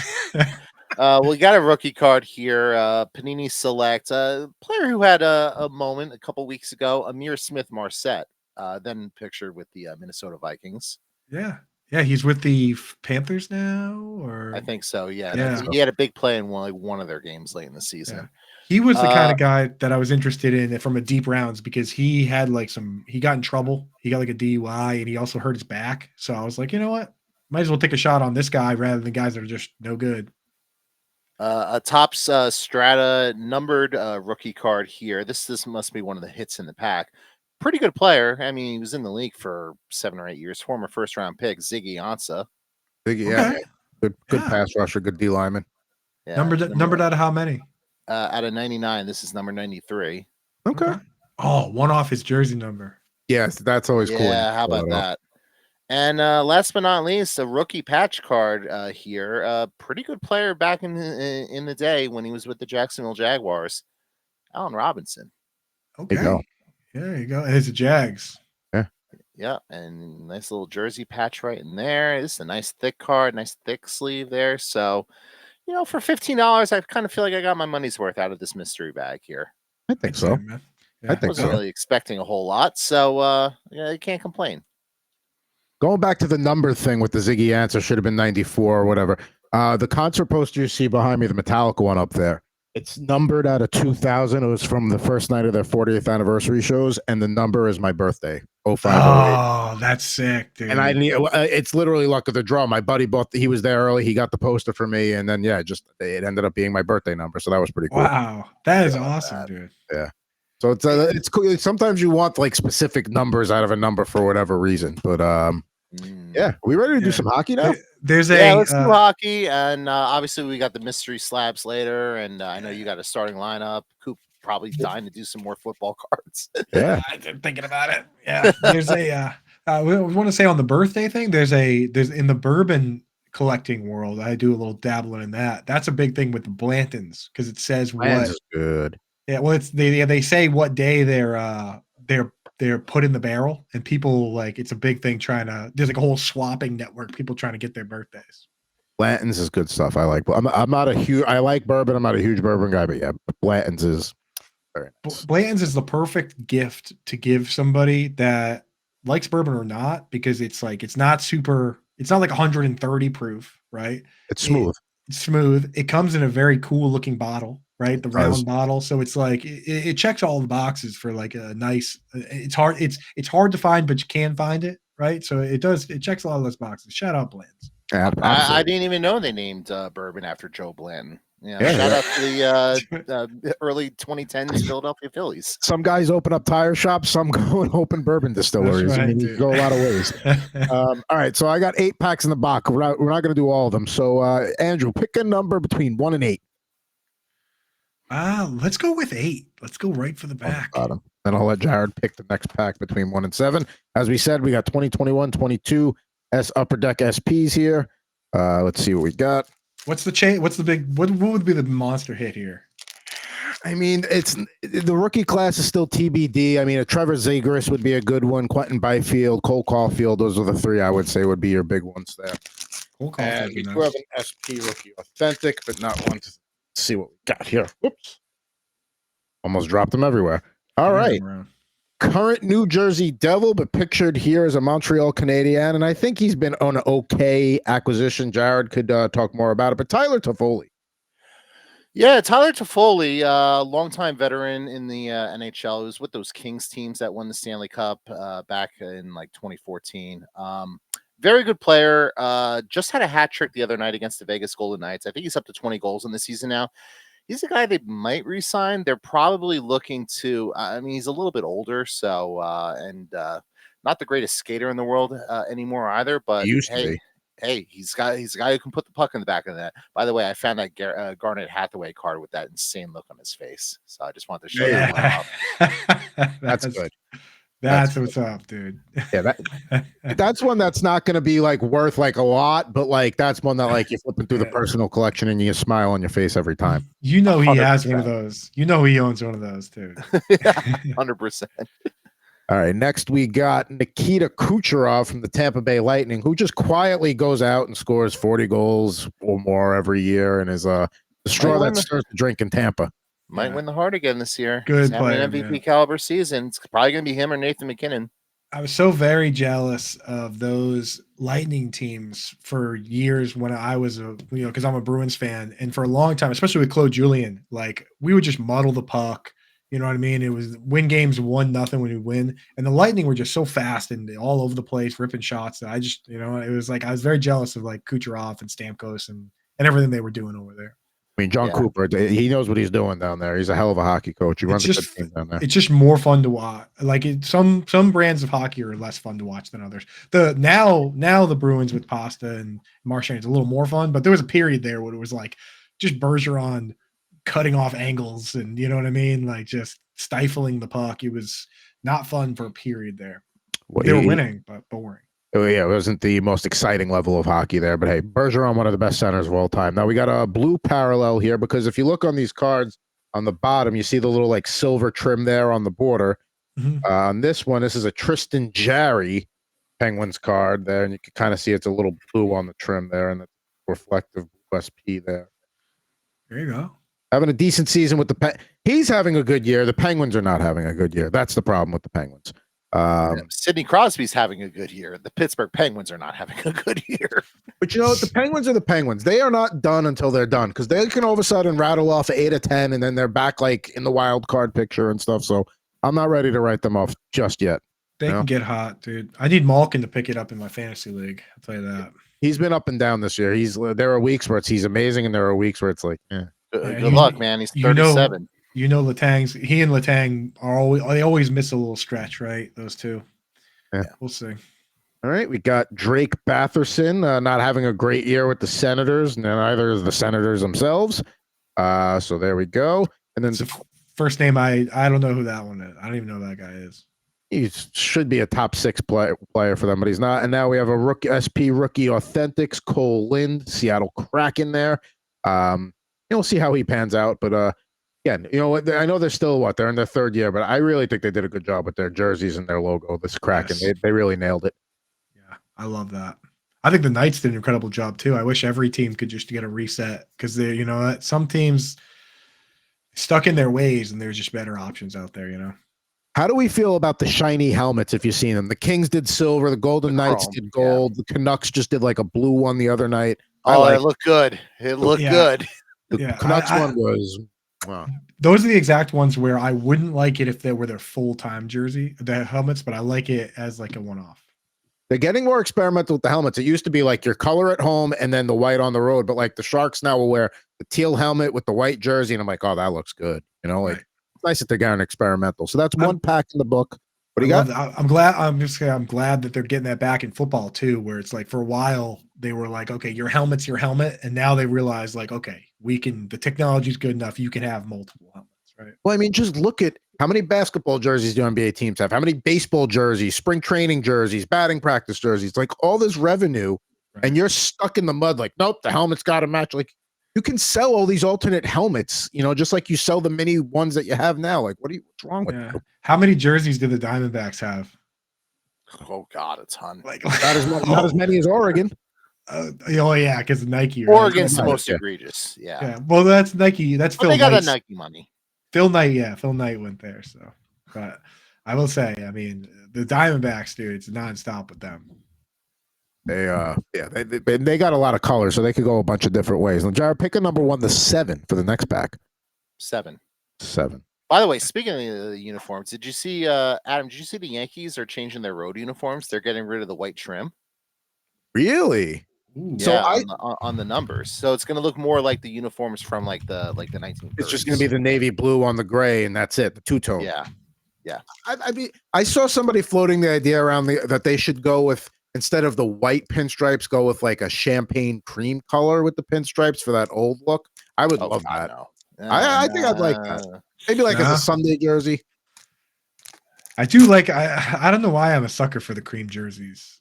We got a rookie card here. Panini Select, a player who had a moment a couple weeks ago, Amir Smith-Marset. Then pictured with the Minnesota Vikings. Yeah, he's with the Panthers now, or I think so. Yeah. He had a big play in one of their games late in the season. Yeah. He was the kind of guy that I was interested in from a deep rounds because he had he got in trouble. He got like a DUI and he also hurt his back. So I was like, you know what? Might as well take a shot on this guy rather than guys that are just no good. A Topps Strata numbered rookie card here. This must be one of the hits in the pack. Pretty good player. I mean, he was in the league for 7 or 8 years. Former first-round pick, Ziggy Ansah. Yeah. Good pass rusher, good D lineman. Yeah, numbered out of how many? Out of 99. This is number 93. Okay. Oh, one off his jersey number. Yes, that's always cool. Yeah, how about that? And last but not least, a rookie patch card here. Pretty good player back in the day when he was with the Jacksonville Jaguars. Allen Robinson. Okay. There you go. And it's the Jags. Yeah, and nice little jersey patch right in there. This is a nice thick card, nice thick sleeve there. So, for $15, I kind of feel like I got my money's worth out of this mystery bag here. I think so. Yeah. I wasn't really expecting a whole lot, so you can't complain. Going back to the number thing with the Ziggy Ansah, should have been 94 or whatever. The concert poster you see behind me, the Metallica one up there, it's numbered out of 2000. It was from the first night of their 40th anniversary shows, and the number is my birthday, 0508. Oh, that's sick, dude. And it's literally luck of the draw. My buddy he was there early. He got the poster for me, and then it ended up being my birthday number. So that was pretty cool. Wow, that is awesome, dude. Yeah. So it's cool. Sometimes you want like specific numbers out of a number for whatever reason, but yeah, we ready to do some hockey now? Let's do hockey, and obviously we got the mystery slabs later, and I know you got a starting lineup. Coop probably dying to do some more football cards. Yeah, I'm thinking about it. Yeah, there's we want to say on the birthday thing. There's in the bourbon collecting world. I do a little dabbling in that. That's a big thing with the Blantons because it says Blantons is good. Yeah, well, they say what day they're put in the barrel, and people it's a big thing there's like a whole swapping network, people trying to get their birthdays. Blanton's is good stuff. I like. I'm not a huge. I like bourbon. I'm not a huge bourbon guy, but yeah, Blanton's is very nice. Blanton's is the perfect gift to give somebody that likes bourbon or not, because it's not super. It's not like 130 proof, right? It's smooth. It's smooth. It comes in a very cool looking bottle. Right, the round bottle, so it's it checks all the boxes for like a nice. It's hard to find, but you can find it, right? So it checks a lot of those boxes. Shout out Bland's. I didn't even know they named bourbon after Joe Blanton. Yeah, shout out to the early 2010s Philadelphia Phillies. Some guys open up tire shops, some go and open bourbon distilleries. That's right, I mean, you dude. can go a lot of ways. All right, so I got 8 packs in the box. We're not going to do all of them. So, Andrew, pick a number between 1 and 8. Let's go with 8. Let's go right for the back. Then I'll let Jared pick the next pack between 1 and 7. As we said, we got 2021, 22 Upper Deck SPs here. Let's see what we got. What's the chain? What's the big? What would be the monster hit here? I mean, it's the rookie class is still TBD. I mean, a Trevor Zegras would be a good one. Quentin Byfield, Cole Caulfield. Those are the 3 I would say would be your big ones there. Cole Caulfield. And we do have an SP rookie authentic, but not one to see what we got here. Whoops. Almost dropped them everywhere. All right. Current New Jersey Devil, but pictured here as a Montreal Canadian. And I think he's been on an okay acquisition. Jared could talk more about it. But Tyler Toffoli. Yeah, Tyler Toffoli, longtime veteran in the NHL. He was with those Kings teams that won the Stanley Cup back in like 2014. Very good player. Just had a hat trick the other night against the Vegas Golden Knights. I think he's up to 20 goals in the season now. He's a guy they might re-sign. They're probably looking to. I mean, he's a little bit older, so not the greatest skater in the world anymore either. But hey, he's a guy who can put the puck in the back of the net. By the way, I found that Garnet Hathaway card with that insane look on his face. So I just wanted to show you off. That's good. That's what's up, dude. Yeah, that's one that's not going to be like worth like a lot, but like that's one that like you're flipping through the personal collection and you smile on your face every time. You know he 100%. Has one of those. You know he owns one of those too. 100%. All right, next we got Nikita Kucherov from the Tampa Bay Lightning, who just quietly goes out and scores 40 goals or more every year and is the straw that stirs the drink in Tampa. Might win the Hart again this year. Good player, an MVP caliber season. It's probably going to be him or Nathan McKinnon. I was so very jealous of those Lightning teams for years when I was because I'm a Bruins fan, and for a long time, especially with Claude Julien, like we would just muddle the puck. You know what I mean? It was win games 1-0 when we win, and the Lightning were just so fast and all over the place, ripping shots. That I just, it was like I was very jealous of like Kucherov and Stamkos and everything they were doing over there. I mean, John Cooper, he knows what he's doing down there. He's a hell of a hockey coach. He runs a good team down there. It's just more fun to watch. Like some brands of hockey are less fun to watch than others. Now the Bruins with Pasta and Marchand is a little more fun, but there was a period there where it was like just Bergeron cutting off angles and you know what I mean, like just stifling the puck. It was not fun for a period there. They were winning, but boring. Oh, yeah, it wasn't the most exciting level of hockey there, but hey, Bergeron, one of the best centers of all time. Now we got a blue parallel here because if you look on these cards on the bottom, you see the little like silver trim there on the border. Mm-hmm. On this one, this is a Tristan Jarry Penguins card there, and you can kind of see it's a little blue on the trim there and the reflective SP there. There you go. Having a decent season with he's having a good year. The Penguins are not having a good year. That's the problem with the Penguins. Sidney Crosby's having a good year. The Pittsburgh Penguins are not having a good year. But you know, the Penguins are the Penguins. They are not done until they're done because they can all of a sudden rattle off 8 or 10 and then they're back like in the wild card picture and stuff. So I'm not ready to write them off just yet. They can get hot, dude. I need Malkin to pick it up in my fantasy league. I'll tell you that. He's been up and down this year. There are weeks where he's amazing and there are weeks where it's like, good luck, man. He's 37. He and Letang always miss a little stretch, right? Those two. Yeah. We'll see. All right. We got Drake Batherson not having a great year with the Senators, and neither is the Senators themselves. So there we go. And then first name, I don't know who that one is. I don't even know who that guy is. He should be a top 6 player for them, but he's not. And now we have a rookie SP rookie authentics, Cole Lind, Seattle Kraken there. We'll see how he pans out, but again, you know what? I know they're still they're in their 3rd year, but I really think they did a good job with their jerseys and their logo. This Kraken, they really nailed it. Yeah, I love that. I think the Knights did an incredible job too. I wish every team could just get a reset because they, some teams stuck in their ways and there's just better options out there. How do we feel about the shiny helmets? If you've seen them, the Kings did silver, the Golden Knights did gold, the Canucks just did like a blue one the other night. It looked good. It looked good. The Canucks one was. Wow. Those are the exact ones where I wouldn't like it if they were their full-time jersey, the helmets, but I like it as like a one-off. They're getting more experimental with the helmets. It used to be like your color at home and then the white on the road, but like the Sharks now will wear the teal helmet with the white jersey, and I'm like, oh, that looks good. You know, like it's nice that they're getting experimental. So that's one pack in the book. What do you got? I'm glad. I'm glad that they're getting that back in football too, where it's like for a while they were like, okay, your helmet's your helmet, and now they realize like, okay, we can. The technology's good enough. You can have multiple helmets, right? Well, I mean, just look at how many basketball jerseys do NBA teams have? How many baseball jerseys, spring training jerseys, batting practice jerseys? Like all this revenue, and you're stuck in the mud. Like, nope, the helmet's got to match. Like, you can sell all these alternate helmets, you know, just like you sell the mini ones that you have now. Like, what's wrong with you? How many jerseys do the Diamondbacks have? Oh God, a ton. Like not as many as Oregon. Oh yeah, because Nike. Right? Oregon's the most egregious. Yeah. Well, that's Nike. That's Phil. They got Knight's. that Nike money. Phil Knight. Yeah, Phil Knight went there. So, but I will say, I mean, the Diamondbacks, dude, it's nonstop with them. They they got a lot of colors, so they could go a bunch of different ways. And Jared, pick a number 1 to 7 for the next pack. 7. By the way, speaking of the uniforms, did you see Adam? Did you see the Yankees are changing their road uniforms? They're getting rid of the white trim. Really? Ooh. So on the numbers, so it's going to look more like the uniforms from like the 1930s. It's just going to be the navy blue on the gray, and that's it. The two-tone. Yeah. I saw somebody floating the idea around that they should go with, instead of the white pinstripes, go with like a champagne cream color with the pinstripes for that old look. I would love that. No. I think I'd like that. Maybe like as a Sunday jersey. I do like. I don't know why I'm a sucker for the cream jerseys.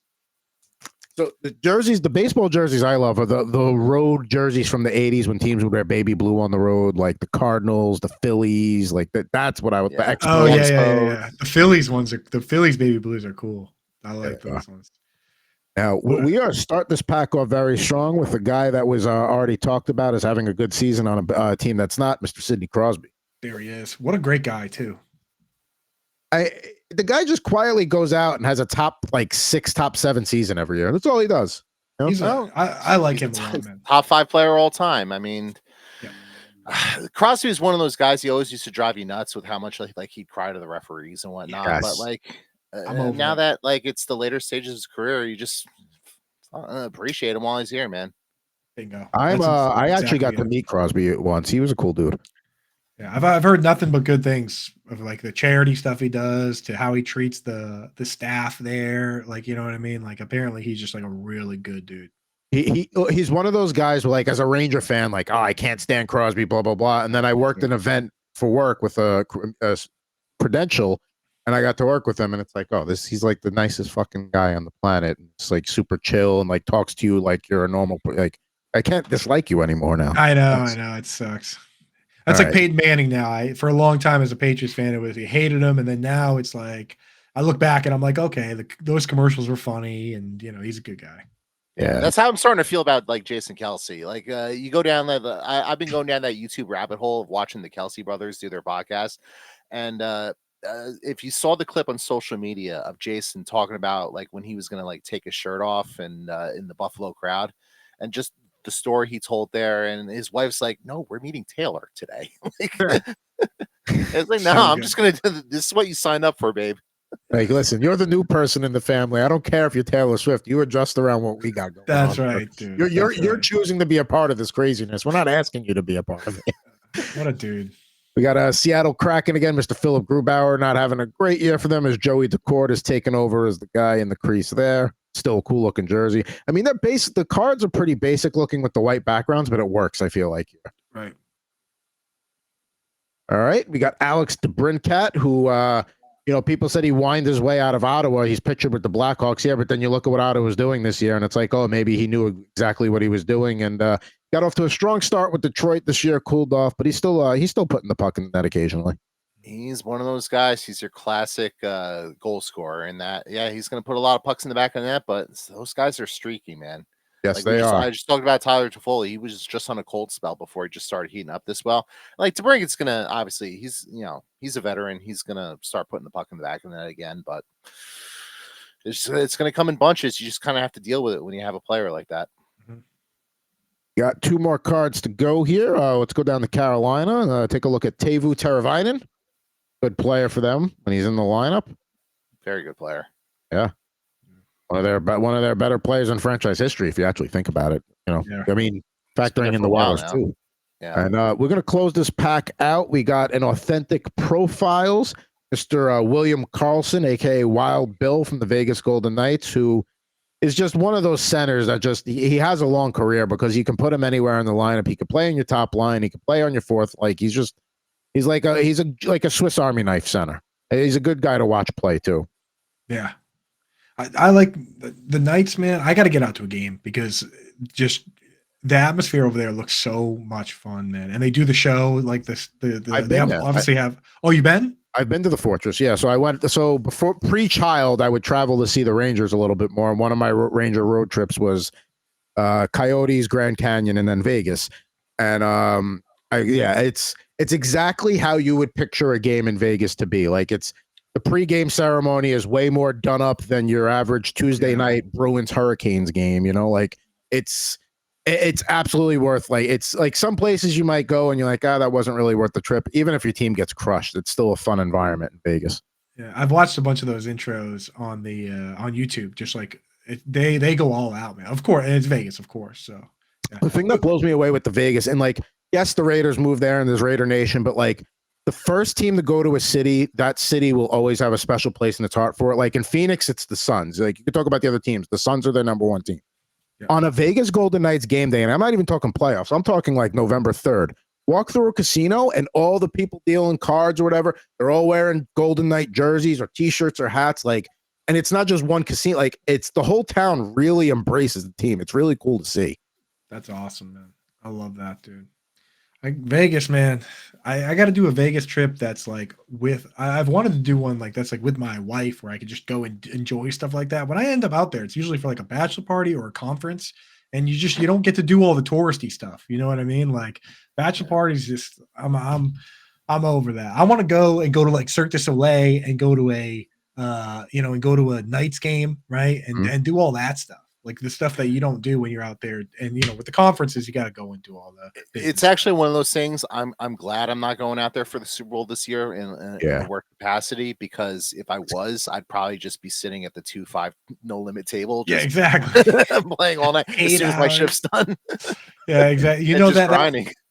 So the jerseys, the baseball jerseys I love are the road jerseys from the 80s when teams would wear baby blue on the road, like the Cardinals, the Phillies, like that. That's what I would. Yeah. The Phillies ones the Phillies baby blues are cool. I like those ones. Now we are start this pack off very strong with a guy that was already talked about as having a good season on a team that's not, Mr. Sidney Crosby. There he is. What a great guy too. The guy just quietly goes out and has a top 7 season every year. That's all he does. You know? I like him a lot, man. Top 5 player all time. I mean, Crosby is one of those guys. He always used to drive you nuts with how much like he'd cry to the referees and whatnot. Yes. But like now that like it's the later stages of his career, you just appreciate him while he's here, man. Bingo. I actually got to meet Crosby once. He was a cool dude. Yeah, I've heard nothing but good things of like the charity stuff he does, to how he treats the staff there. Like, you know what I mean? Like, apparently he's just like a really good dude. He's one of those guys where, like, as a Ranger fan, like, oh, I can't stand Crosby, blah blah blah. And then I worked an event for work with a credential, and I got to work with him, and it's like, oh, he's like the nicest fucking guy on the planet. It's like super chill and like talks to you like you're a normal. Like, I can't dislike you anymore now. I know, it sucks. That's like Peyton Manning now. For a long time as a Patriots fan, he hated him, and then now it's like I look back and I'm like, okay, those commercials were funny, and you know he's a good guy. Yeah, that's how I'm starting to feel about like Jason Kelsey. Like you go down I've been going down that YouTube rabbit hole of watching the Kelsey brothers do their podcast, and if you saw the clip on social media of Jason talking about like when he was going to like take his shirt off and in the Buffalo crowd, and just the story he told there, and his wife's like, no, we're meeting Taylor today. It's like, no, I'm just gonna do this is what you signed up for, babe. Like, listen, you're the new person in the family. I don't care if you're Taylor Swift. You adjust around what we got going That's on. Right, dude. You're choosing to be a part of this craziness. We're not asking you to be a part of it. What a dude. We got a Seattle Kraken again. Mr. Philip Grubauer not having a great year for them as Joey DeCourt has taken over as the guy in the crease there. Still a cool looking jersey. I mean, the cards are pretty basic looking with the white backgrounds, but it works, I feel like. Right. All right. We got Alex DeBrincat, who, people said he whined his way out of Ottawa. He's pictured with the Blackhawks here, but then you look at what Ottawa's doing this year, and it's like, oh, maybe he knew exactly what he was doing, and got off to a strong start with Detroit this year, cooled off, but he's still putting the puck in the net occasionally. He's one of those guys. He's your classic goal scorer in that. Yeah, he's going to put a lot of pucks in the back of the net, but those guys are streaky, man. Yes, like they are. I just talked about Tyler Toffoli. He was just on a cold spell before he just started heating up this well. Like DeBrincat's going to, obviously, he's a veteran. He's going to start putting the puck in the back of the net again, but it's going to come in bunches. You just kind of have to deal with it when you have a player like that. Got 2 more cards to go here. Let's go down to Carolina. Take a look at Teuvo Teravainen. Good player for them when he's in the lineup. Very good player. Yeah. One of their better players in franchise history, if you actually think about it. I mean, factoring in the Wild too. Yeah. And we're going to close this pack out. We got an authentic profiles, Mr. William Karlsson, aka Wild Bill from the Vegas Golden Knights, who is just one of those centers that he has a long career because you can put him anywhere in the lineup. He could play in your top line. He could play on your fourth. Like he's like a Swiss Army knife center. He's a good guy to watch play too. Yeah. I like the Knights, man. I got to get out to a game because just the atmosphere over there looks so much fun, man. And they do the show like this. Obviously have. Oh, you been? I've been to the Fortress, yeah. So I went. So before pre-child, I would travel to see the Rangers a little bit more. And one of my Ranger road trips was Coyotes, Grand Canyon, and then Vegas. And it's exactly how you would picture a game in Vegas to be. Like the pregame ceremony is way more done up than your average Tuesday night Bruins Hurricanes game. Like it's absolutely worth, like, it's like some places you might go and you're like, that wasn't really worth the trip. Even if your team gets crushed, it's still a fun environment in Vegas. Yeah, I've watched a bunch of those intros on the on YouTube. Just like they go all out, man. Of course, and it's Vegas, of course. So the thing that blows me away with the Vegas, and like, yes, the Raiders moved there and there's Raider Nation, but like the first team to go to a city, that city will always have a special place in its heart for it. Like in Phoenix, it's the Suns. Like you could talk about the other teams. The Suns are their number one team. Yeah. On a Vegas Golden Knights game day, and I'm not even talking playoffs, I'm talking like November 3rd. Walk through a casino, and all the people dealing cards or whatever, they're all wearing Golden Knight jerseys or T-shirts or hats. Like, and it's not just one casino. Like, it's the whole town really embraces the team. It's really cool to see. That's awesome, man. I love that, dude. Vegas, man. I got to do a Vegas trip that's like I've wanted to do one like that's like with my wife where I could just go and enjoy stuff like that. When I end up out there, it's usually for like a bachelor party or a conference, and you don't get to do all the touristy stuff. You know what I mean? Like bachelor parties, just I'm over that. I want to go to like Cirque du Soleil and go to a Knights game, right? And do all that stuff. Like the stuff that you don't do when you're out there, and with the conferences, you got to go and do all that. It's actually one of those things. I'm glad I'm not going out there for the Super Bowl this year in a work capacity, because if I was, I'd probably just be sitting at the 2-5 no limit table. Yeah, exactly. Playing all night as soon as my shift's done. Yeah, exactly. You know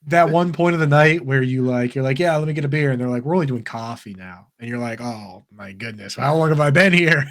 that one point of the night where you're like, yeah, let me get a beer, and they're like, we're only doing coffee now, and you're like, oh my goodness, how long have I been here?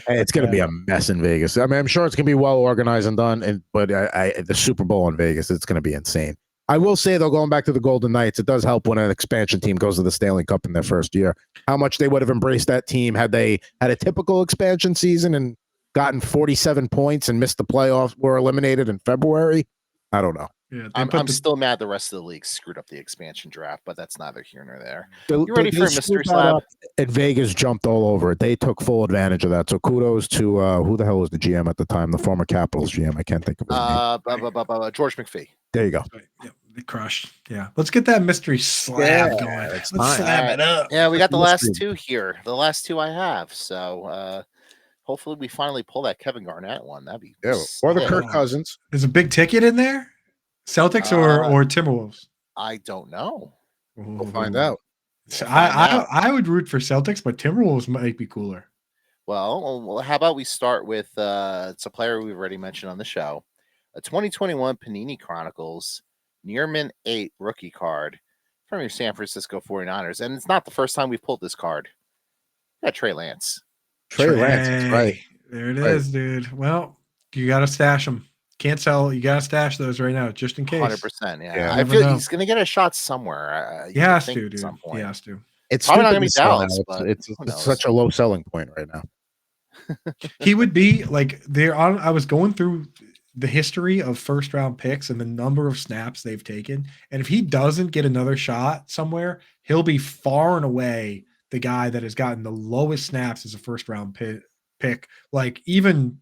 Hey, it's gonna be a mess in Vegas. I mean, I'm sure it's gonna be well organized and done, but the Super Bowl in Vegas, it's gonna be insane. I will say though, going back to the Golden Knights, it does help when an expansion team goes to the Stanley Cup in their first year. How much they would have embraced that team had they had a typical expansion season and gotten 47 points and missed the playoffs, were eliminated in February. I don't know. Yeah, I'm still mad the rest of the league screwed up the expansion draft, but that's neither here nor there. You ready for a mystery slab? And Vegas jumped all over it. They took full advantage of that. So kudos to who the hell was the GM at the time? The former Capitals GM. I can't think of his name. George McPhee. There you go. Yeah, they crushed. Yeah, let's get that mystery slab going. Let's slab it up. Yeah, we got the last two here. The last two I have. So hopefully we finally pull that Kevin Garnett one. That'd be or the Kirk Cousins. There's a big ticket in there. Celtics or Timberwolves? I don't know. We'll find out. So I would root for Celtics, but Timberwolves might be cooler. Well, how about we start with it's a player we've already mentioned on the show, a 2021 Panini Chronicles Nearman 8 rookie card from your San Francisco 49ers, and it's not the first time we've pulled this card. Yeah, Trey Lance. Trey Lance, right? There it is, dude. Well, you got to stash them. Can't sell. You gotta stash those right now, just in case. 100%. Yeah, I feel he's gonna get a shot somewhere. He has to, dude. He has to. It's probably not gonna be Dallas, but it's such a low selling point right now. He would be like there. I was going through the history of first round picks and the number of snaps they've taken, and if he doesn't get another shot somewhere, he'll be far and away the guy that has gotten the lowest snaps as a first round pick. Like even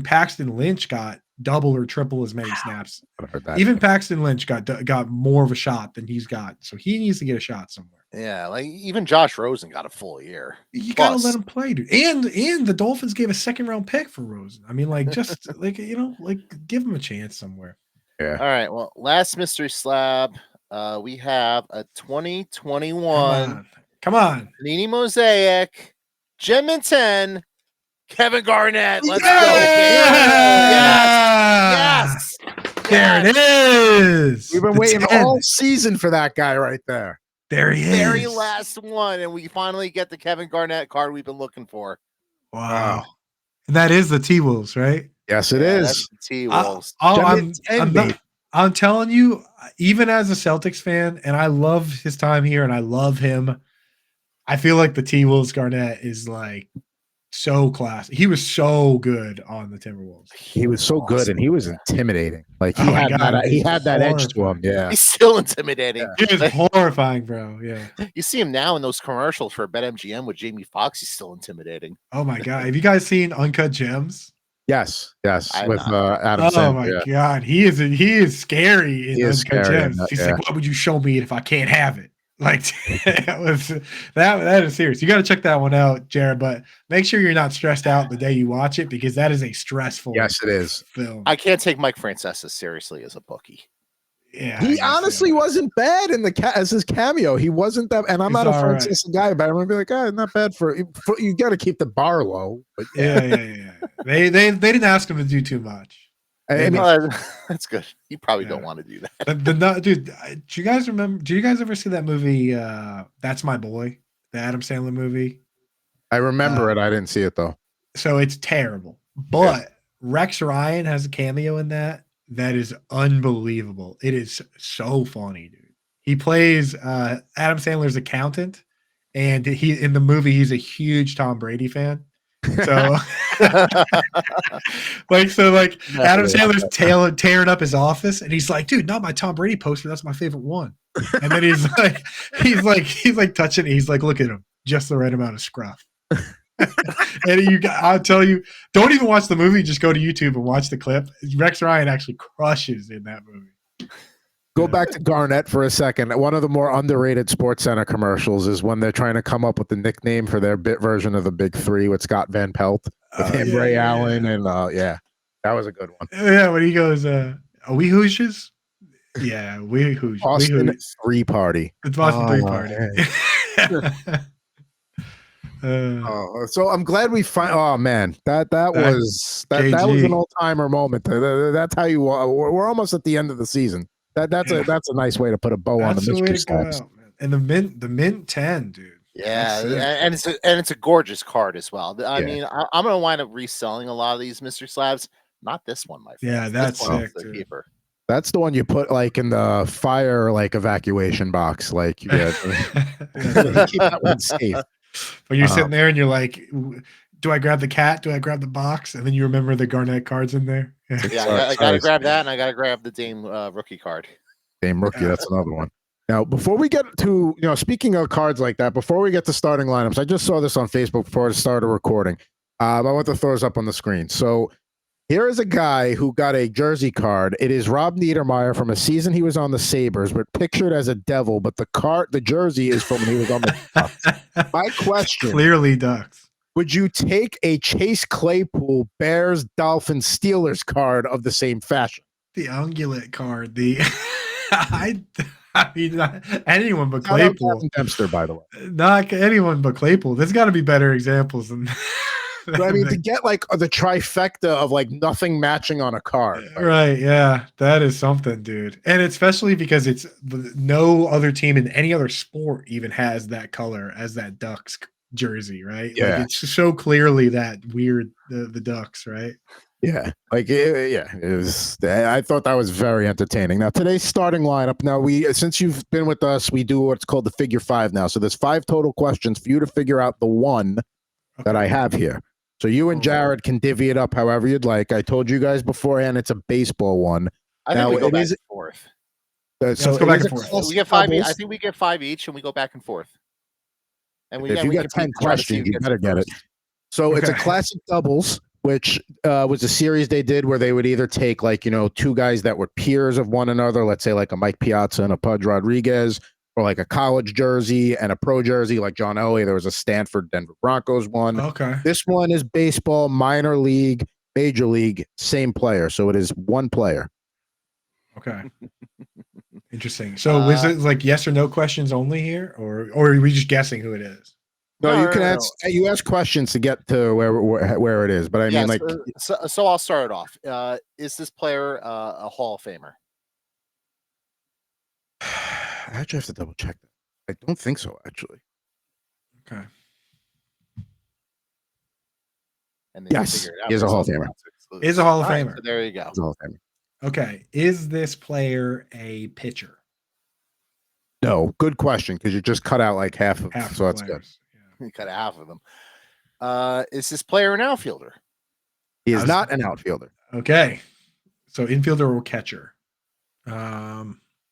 Paxton Lynch got double or triple as many snaps. Even Paxton Lynch got more of a shot than he's got. So he needs to get a shot somewhere. Yeah, like even Josh Rosen got a full year. You got to let him play, dude. And the Dolphins gave a second-round pick for Rosen. I mean, like, just give him a chance somewhere. Yeah. All right. Well, last mystery slab. We have a 2021. Come on. Panini Mosaic. Gem and 10. Kevin Garnett. Let's Yeah! go. Yes. There it is. We've been The waiting 10. all season for that guy right there. There he is. Very last one, and we finally get the Kevin Garnett card we've been looking for. Wow. And that is the T-Wolves, right? Yes, it is. T-Wolves. I'm telling you, even as a Celtics fan, and I love his time here, and I love him, I feel like the T-Wolves Garnett is like so classy. He was so good on the Timberwolves. He was so good, and he was intimidating. Like he Oh my had God, he had that edge to him. horrifying. Yeah, He's still intimidating. He was horrifying, bro. Yeah. You see him now in those commercials for BetMGM with Jamie Foxx. He's still intimidating. Oh my God. Have you guys seen Uncut Gems? yes, I'm with Adam Oh Sandler. my Yeah. God. He is scary in He is Uncut scary in Gems. that, He's yeah. like, why would you show me it if I can't have it? Like that is serious. You got to check that one out, Jared. But make sure you're not stressed out the day you watch it because that is a stressful Yes, it is. film. I can't take Mike Francesa seriously as a bookie. Yeah, He honestly wasn't bad in as his cameo. He wasn't that, and I'm He's not a all right. Francis guy, but I'm gonna be like, not bad for you. Got to keep the bar low. But Yeah. They didn't ask him to do too much. I mean, That's good. You probably don't want to do that. Dude, do you guys remember? Do you guys ever see that movie? That's My Boy, the Adam Sandler movie. I remember it. I didn't see it though. So it's terrible, but Rex Ryan has a cameo in that. That is unbelievable. It is so funny, dude. He plays Adam Sandler's accountant, and he in the movie he's a huge Tom Brady fan. So, Adam Sandler's tearing up his office, and he's like, "Dude, not my Tom Brady poster. That's my favorite one." And then he's like touching it. He's like, "Look at him, just the right amount of scruff." And I'll tell you, don't even watch the movie. Just go to YouTube and watch the clip. Rex Ryan actually crushes in that movie. Go back to Garnett for a second. One of the more underrated Sports Center commercials is when they're trying to come up with the nickname for their bit version of the Big Three with Scott Van Pelt, with him, Ray Allen, and that was a good one. Yeah, when he goes, "Are we Hoosiers?" Yeah, we Hoosiers. Austin 3 Party. It's Boston 3 Party. So I'm glad we find. Oh man, that was an all timer moment. That's how you. We're almost at the end of the season. That's a nice way to put a bow on the mystery slabs. And the mint 10, dude. Yeah, and it's a gorgeous card as well. I mean, I'm gonna wind up reselling a lot of these mystery slabs. Not this one, my friend. Yeah, that's sick, dude. That's the one you put like in the fire evacuation box. Like you keep that one safe. When you're sitting there and you're like, do I grab the cat? Do I grab the box? And then you remember the Garnett cards in there. I gotta grab that, and I gotta grab the Dame rookie card. Dame rookie, that's another one. Now, before we get to, speaking of cards like that, before we get to starting lineups, I just saw this on Facebook before I started recording. I want to throw this up on the screen. So here is a guy who got a jersey card. It is Rob Niedermeyer from a season he was on the Sabres, but pictured as a devil. But the jersey is from when he was on the Ducks. My question: clearly Ducks. Would you take a Chase Claypool Bears, Dolphins, Steelers card of the same fashion? The ungulate card. I mean, not anyone but Claypool. Dempster, by the way. Not anyone but Claypool. There's got to be better examples than. But I mean, to get like the trifecta of like nothing matching on a card. Right. Yeah. That is something, dude. And especially because it's no other team in any other sport even has that color as that Ducks jersey, right? Yeah. Like it's so clearly that weird, the Ducks, right? Yeah. It was, I thought that was very entertaining. Now, today's starting lineup. Now, since you've been with us, we do what's called the figure 5 now. So there's 5 total questions for you to figure out the one that I have here. So you and Jared can divvy it up however you'd like. I told you guys beforehand it's a baseball one. I think we go back and forth. So let's go back and forth. We get 5 each. I think we get 5 each, and we go back and forth. And if you get 10 questions, you better get it. So it's a classic doubles, which was a series they did where they would either take 2 guys that were peers of one another, let's say like a Mike Piazza and a Pudge Rodriguez, or like a college jersey and a pro jersey like John Elway. There was a Stanford Denver Broncos one. Okay. This one is baseball, minor league, major league, same player. So it is one player. Okay. Interesting. So was it like yes or no questions only here, or are we just guessing who it is? No, No, you no, can no, ask. You ask questions to get to where it is. But I mean, Yes. like, So I'll start it off. Is this player a Hall of Famer? I actually have to double check that. I don't think so, actually. Okay. And then Yes, figure it out he is for a Hall of yourself. Famer. Not to exclude. Is a Hall of All right, Famer. so there you go. He's a Hall of Famer. Okay. Is this player a pitcher? No, good question because you just cut out like half of. Half so the that's good. players. Yeah. You cut half of them. Is this player an outfielder? He is How's- not an outfielder. Okay. So infielder or catcher?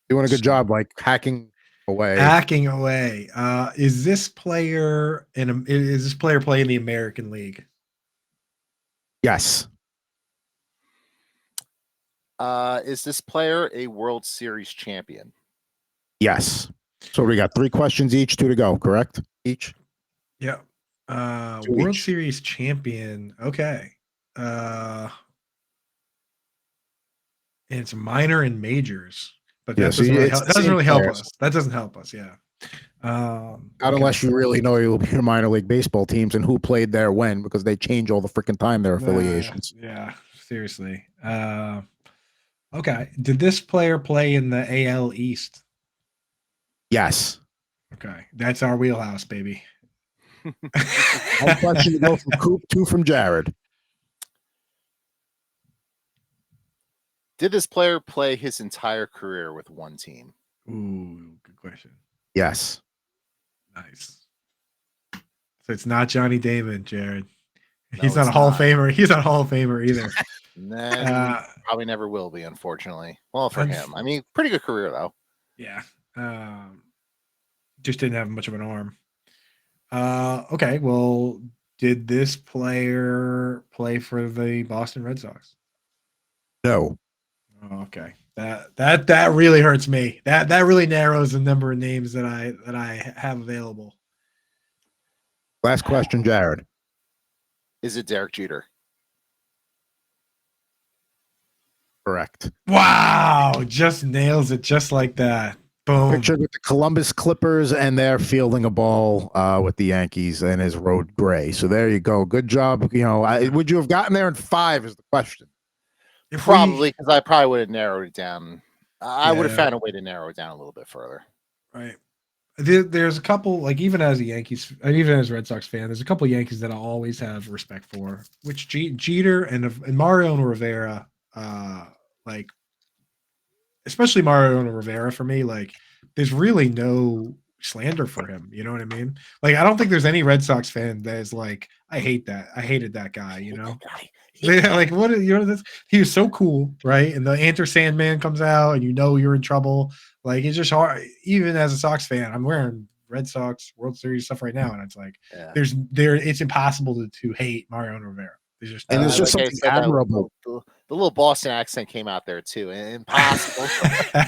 Doing a good job, like hacking away. Hacking away. Is this player play in the American League? Yes. Is this player a World Series champion? Yes. So we got 3 questions each, 2 to go, correct? Each? Yeah. Two World each. Series champion. Okay. It's minor and majors, but that Yeah, so doesn't really it's help. the That doesn't same really help players. us. That doesn't help us. Yeah. Not Okay. unless you really know your minor league baseball teams and who played there when, because they change all the freaking time their affiliations. Yeah. Seriously. Okay. Did this player play in the AL East? Yes. Okay. That's our wheelhouse, baby. 1 question to go from Coop, 2 from Jared. Did this player play his entire career with one team? Ooh, good question. Yes. Nice. So it's not Johnny Damon, Jared. No, He's not it's a Hall of not. Famer. He's not a Hall of Famer either. Nah, probably never will be, unfortunately. Well, for him. I mean, pretty good career, though. Yeah. Just didn't have much of an arm. Okay. Well, did this player play for the Boston Red Sox? No. Oh, okay. That really hurts me. That really narrows the number of names that I have available. Last question, Jared. Is it Derek Jeter? Correct. Wow. Just nails it just like that. Boom. Pictured with the Columbus Clippers, and they're fielding a ball with the Yankees and his road gray. So there you go. Good job. You know, would you have gotten there in 5 is the question. Probably, because I probably would have narrowed it down. I would have Yeah. found a way to narrow it down a little bit further. Right. There's a couple, like even as a Red Sox fan, there's a couple Yankees that I always have respect for, which Jeter and Mariano Rivera, like especially Mariano Rivera for me, like there's really no slander for him. You know what I mean? Like I don't think there's any Red Sox fan that is like, I hated that guy. You know? Like what? You know this? He was so cool, right? And the Enter Sandman comes out, and you know you're in trouble. Like it's just hard. Even as a Sox fan, I'm wearing Red Sox World Series stuff right now, and it's like it's impossible to hate Mariano Rivera. There's just like something admirable. The little Boston accent came out there too. Impossible.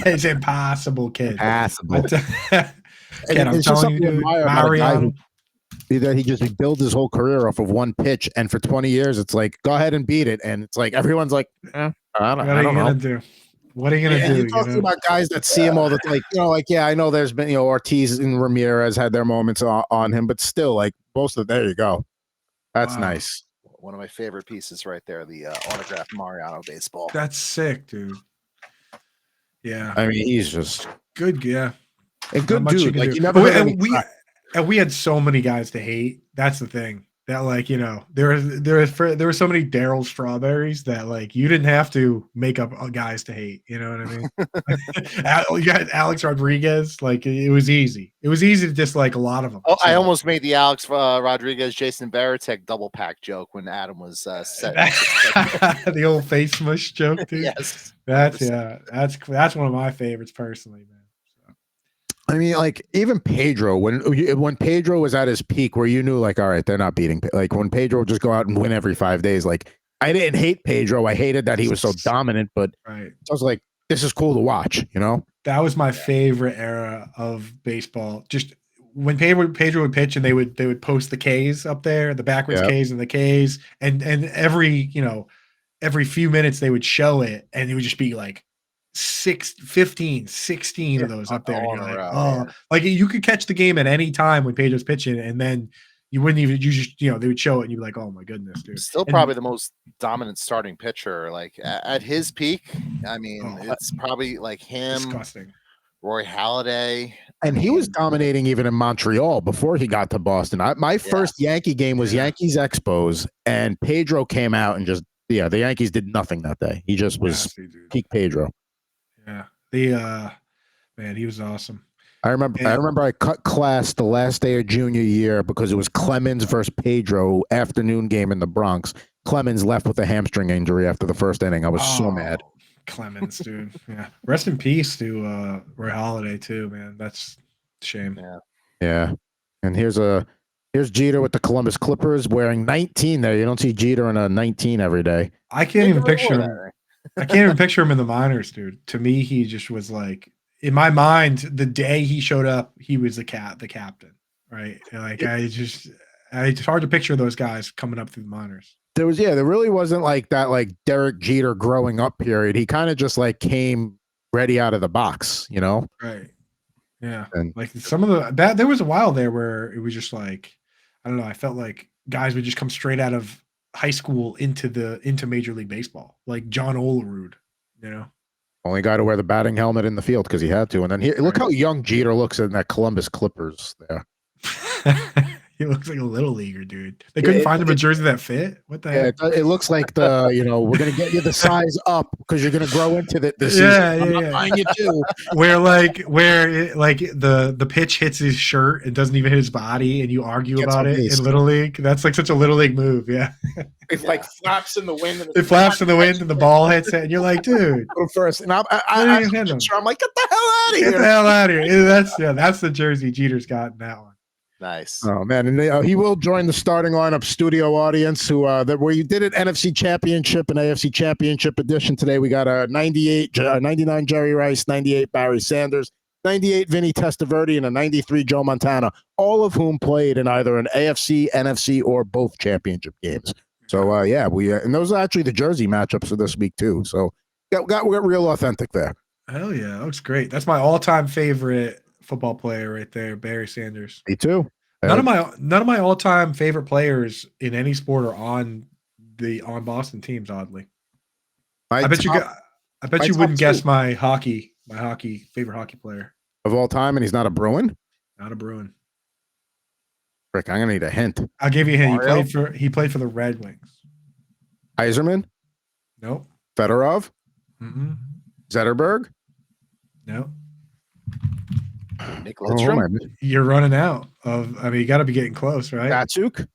It's impossible, kid. Impossible. Kid, I'm it's just telling you, something to dude, admire about a guy Mariano. that he builds his whole career off of one pitch, and for 20 years, it's like go ahead and beat it, and it's like everyone's like, I don't know. Do? What are you gonna do? You're talking about guys that see him all the like, yeah, I know there's been Ortiz and Ramirez had their moments on him, but still, like most of there you go. That's nice. One of my favorite pieces right there, the autographed Mariano baseball. That's sick, dude. Yeah, I mean he's just good. Yeah, and good dude. Like you never. never. We had so many guys to hate. That's the thing. That there were so many Daryl Strawberries that like you didn't have to make up guys to hate. You know what I mean? You got Alex Rodriguez. Like it was easy. It was easy to dislike a lot of them. Oh, so. I almost made the Alex Rodriguez, Jason Baratek double pack joke when Adam was set. The old face smush joke, dude. Yes, that's one of my favorites personally, man. I mean, like even Pedro, when Pedro was at his peak, where you knew, like, all right, they're not beating. Like when Pedro would just go out and win every 5 days. Like I didn't hate Pedro, I hated that he was so dominant. But I was like, this is cool to watch. You know, that was my favorite era of baseball. Just when Pedro would pitch, and they would post the K's up there, the backwards K's and the K's, and every few minutes they would show it, and it would just be like 15, 16 of those up there. And you're like, like you could catch the game at any time when Pedro's pitching, and then you wouldn't even, you just, they would show it and you'd be like, oh my goodness, dude. Still probably the most dominant starting pitcher. Like at his peak, I mean, it's probably like him, disgusting. Roy Halladay. And he was dominating even in Montreal before he got to Boston. My first Yankee game was Yankees Expos, and Pedro came out and just, the Yankees did nothing that day. He just was peak Pedro. Yeah. Man, he was awesome. I remember I cut class the last day of junior year because it was Clemens versus Pedro afternoon game in the Bronx. Clemens left with a hamstring injury after the first inning. I was so mad. Clemens, dude. Yeah. Rest in peace to Roy Halladay too, man. That's a shame. Yeah. And here's Jeter with the Columbus Clippers wearing 19 there. You don't see Jeter in a 19 every day. I can't even picture him. I can't even picture him in the minors, dude. To me, he just was like, in my mind, the day he showed up, he was the captain, right? Like it's hard to picture those guys coming up through the minors. There really wasn't like that, like Derek Jeter growing up period. He kind of just like came ready out of the box, Right. Yeah. And like some of there was a while there where it was just like, I don't know. I felt like guys would just come straight out of high school into Major League Baseball, like John Olerud, Only guy to wear the batting helmet in the field because he had to. And then look how young Jeter looks in that Columbus Clippers there. He looks like a little leaguer, dude. They couldn't find him a jersey that fit. What the heck? It looks like we're going to get you the size up because you're going to grow into this season. I'm not buying you too. Where the pitch hits his shirt and doesn't even hit his body, and you argue about it in Little League. That's like such a Little League move. Yeah. It like flaps in the wind. It flaps in the wind, and the ball hits it, and you're like, dude. First, and I'm like, get the hell out of here. Get the hell out of here. That's the jersey Jeter's got in that one. Nice. Oh man, and he will join the starting lineup studio audience where you did it NFC Championship and AFC Championship edition today. We got a 99 Jerry Rice, 98 Barry Sanders, 98 Vinny Testaverde, and a 93 Joe Montana, all of whom played in either an AFC, NFC, or both championship games. So we and those are actually the jersey matchups for this week too. So got real authentic there. Hell yeah, that looks great. That's my all-time favorite football player right there, Barry Sanders. Me too. None of my all-time favorite players in any sport are on Boston teams. Oddly, I bet you wouldn't guess my favorite hockey player of all time, and he's not a Bruin. Not a Bruin. Rick, I'm gonna need a hint. I'll give you a hint. He played for the Red Wings. Iserman? Nope. Fedorov? Mm-mm. Zetterberg? Nope. Nick Lidstrom? You're running out of. I mean, you got to be getting close, right? Datsuk,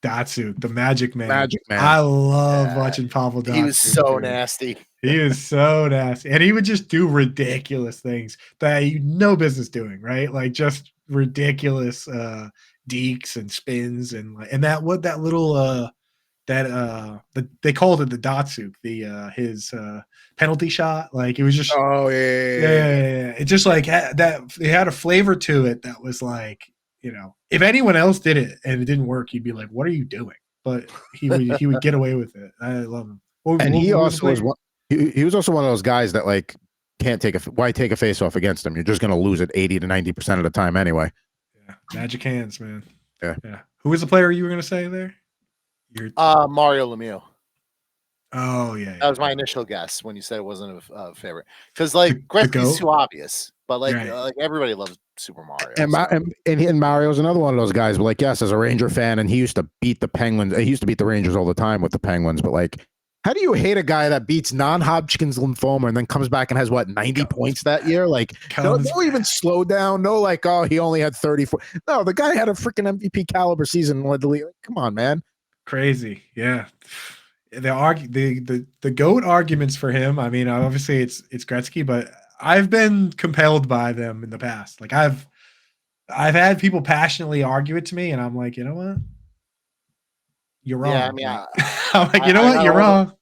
the Magic Man. I love watching Pavel Datsuk. He was so nasty. He was so nasty, and he would just do ridiculous things that you no business doing, right? Like just ridiculous deeks and spins and that little they called it the Datsuk, his penalty shot. Like it was just yeah. It just like that. It had a flavor to it that was like, if anyone else did it and it didn't work, you'd be like, "What are you doing?" But he would get away with it. I love him. He was also one of those guys that like can't why take a face off against him? You're just going to lose it 80 to 90% of the time anyway. Yeah, magic hands, man. Yeah. Who was the player you were going to say there? Mario Lemieux. Oh yeah, that was my initial guess when you said it wasn't a favorite because like Gretzky's too obvious, but like everybody loves Super Mario. And Mario's another one of those guys. But like, yes, as a Ranger fan, and he used to beat the Penguins. He used to beat the Rangers all the time with the Penguins. But like, how do you hate a guy that beats non-Hodgkin's lymphoma and then comes back and has 90 points that year? Like, no even slow down. No, like, oh, he only had 34. No, the guy had a freaking MVP caliber season. Come on, man. Crazy, yeah. The GOAT arguments for him. I mean, obviously it's Gretzky, but I've been compelled by them in the past. Like I've had people passionately argue it to me, and I'm like, you know what? You're wrong. Yeah, I mean, I'm like, you know what? You're wrong.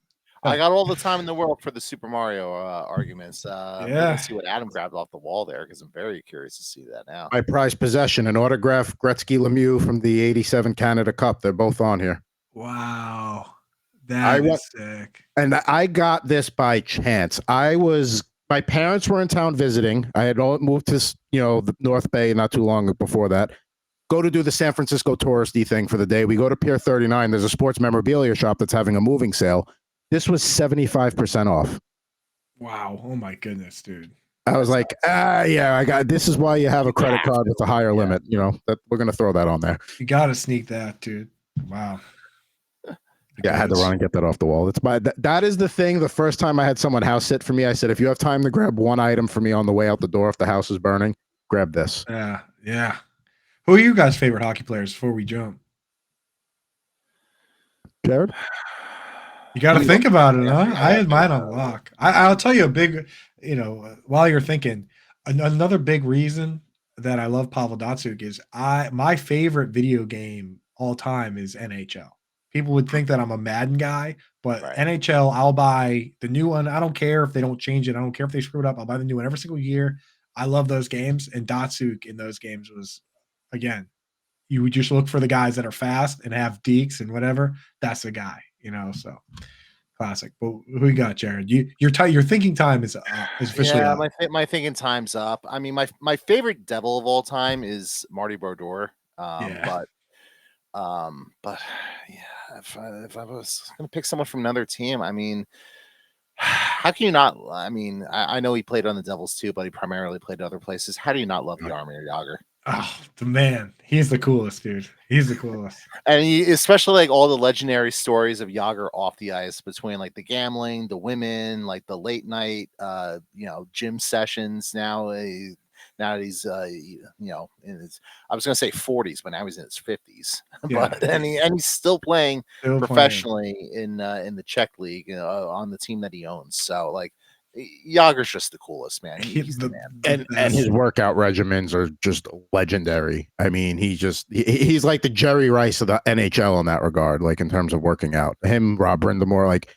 I got all the time in the world for the Super Mario arguments. Let's see what Adam grabbed off the wall there because I'm very curious to see that now. My prized possession, an autographed Gretzky Lemieux from the '87 Canada Cup. They're both on here. Wow. That is sick. And I got this by chance. My parents were in town visiting. I had moved to the North Bay not too long before that. go to do the San Francisco touristy thing for the day. We go to Pier 39. There's a sports memorabilia shop that's having a moving sale. This was 75% off. Wow. Oh my goodness, dude. I was like, yeah, I got. This is why you have a credit card with a higher limit. You know that we're gonna throw that on there. You got to sneak that, dude. Wow. Yeah, I had to run and get that off the wall. It's that is the thing. The first time I had someone house sit for me, I said, if you have time to grab one item for me on the way out the door if the house is burning, grab this. Yeah. Who are you guys' favorite hockey players before we jump? Jared? You got to think about it, huh? I had mine on lock. I'll tell you a big, while you're thinking, another big reason that I love Pavel Datsyuk is my favorite video game all time is NHL. People would think that I'm a Madden guy, but NHL, I'll buy the new one. I don't care if they don't change it. I don't care if they screw it up. I'll buy the new one every single year. I love those games. And Datsyuk in those games was, again, you would just look for the guys that are fast and have deeks and whatever. That's the guy, so classic. But who you got, Jared? Your thinking time is officially up. My thinking time's up. I mean, my favorite Devil of all time is Marty Brodeur. But yeah, if I was gonna pick someone from another team, I mean, how can you not? I mean, I know he played on the Devils too, but he primarily played other places. How do you not love Jaromir Jagr? Oh, the man. He's the coolest, dude. He's the coolest. And especially like all the legendary stories of Jagr off the ice between like the gambling, the women, like the late night, gym sessions. Now that he's, in his, I was going to say 40s, but now he's in his 50s. But and he's still playing professionally in the Czech league, on the team that he owns. So like, Jagr's just the coolest, man. He's the man. And his workout regimens are just legendary. I mean, he's like the Jerry Rice of the NHL in that regard, like in terms of working out. Him, Rob Brindamore, like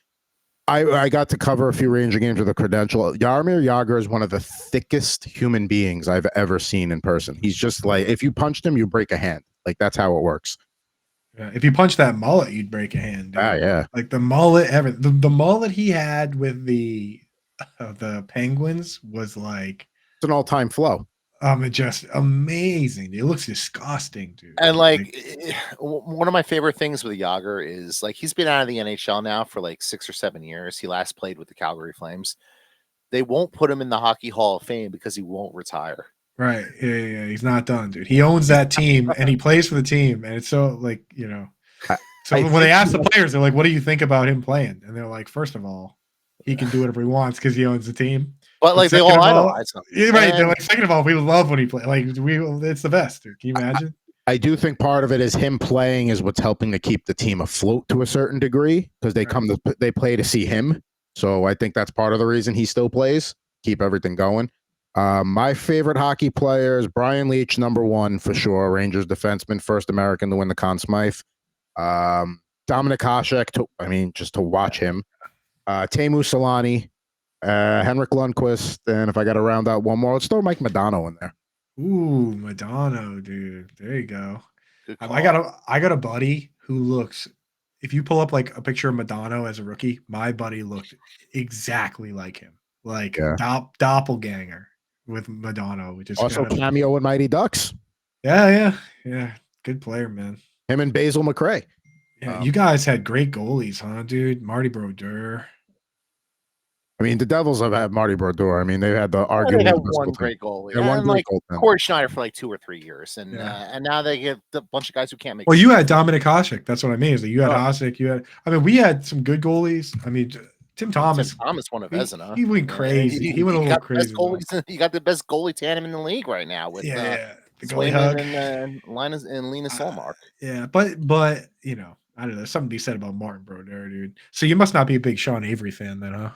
I got to cover a few Ranger games with a credential. Jaromir Jagr is one of the thickest human beings I've ever seen in person. He's just like, if you punched him, you break a hand. Like that's how it works. Yeah, if you punch that mullet, you'd break a hand. Dude. Yeah. Like the mullet, the mullet he had with the Penguins was like it's an all-time flow. Just amazing. It looks disgusting, dude. And like one of my favorite things with Jagr is like he's been out of the NHL now for like 6 or 7 years. He last played with the Calgary Flames. They won't put him in the Hockey Hall of Fame because he won't retire. Right. Yeah. He's not done, dude. He owns that team and he plays for the team. And it's so like, So when they ask the players, they're like, what do you think about him playing? And they're like, first of all, he can do whatever he wants because he owns the team. But like they all idolize him. Yeah, right. They're like, second of all, we love when he plays. Like it's the best, dude. Can you imagine? I do think part of it is him playing is what's helping to keep the team afloat to a certain degree because they play to see him. So I think that's part of the reason he still plays, keep everything going. My favorite hockey player is Brian Leetch, #1 for sure. Rangers defenseman, first American to win the Conn Smythe. Dominic Hasek, just to watch him. Teemu Solani, Henrik Lundqvist, and if I got to round out one more, let's throw Mike Modano in there. Ooh, Modano, dude. There you go. I got a buddy who looks. If you pull up like a picture of Modano as a rookie, my buddy looked exactly like him, like doppelganger with Modano, which is also cameo in Mighty Ducks. Yeah. Good player, man. Him and Basil McRae. Yeah, you guys had great goalies, huh, dude? Marty Brodeur. I mean, the Devils have had Marty Brodeur. I mean, they've had arguably one great goalie. Yeah, one great goalie. Corey Schneider for like 2 or 3 years, and now they get a bunch of guys who can't make. Well, you had Dominic Hasek. That's what I mean. Is that you had Hasek. You had. I mean, we had some good goalies. I mean, Tim Thomas won a Vezina. He went crazy. He went a little crazy. You got the best goalie tandem in the league right now with the goalie hug and Linus and Lena Solmark. Yeah, but I don't know. There's something to be said about Martin Brodeur, dude. So you must not be a big Sean Avery fan, then, huh?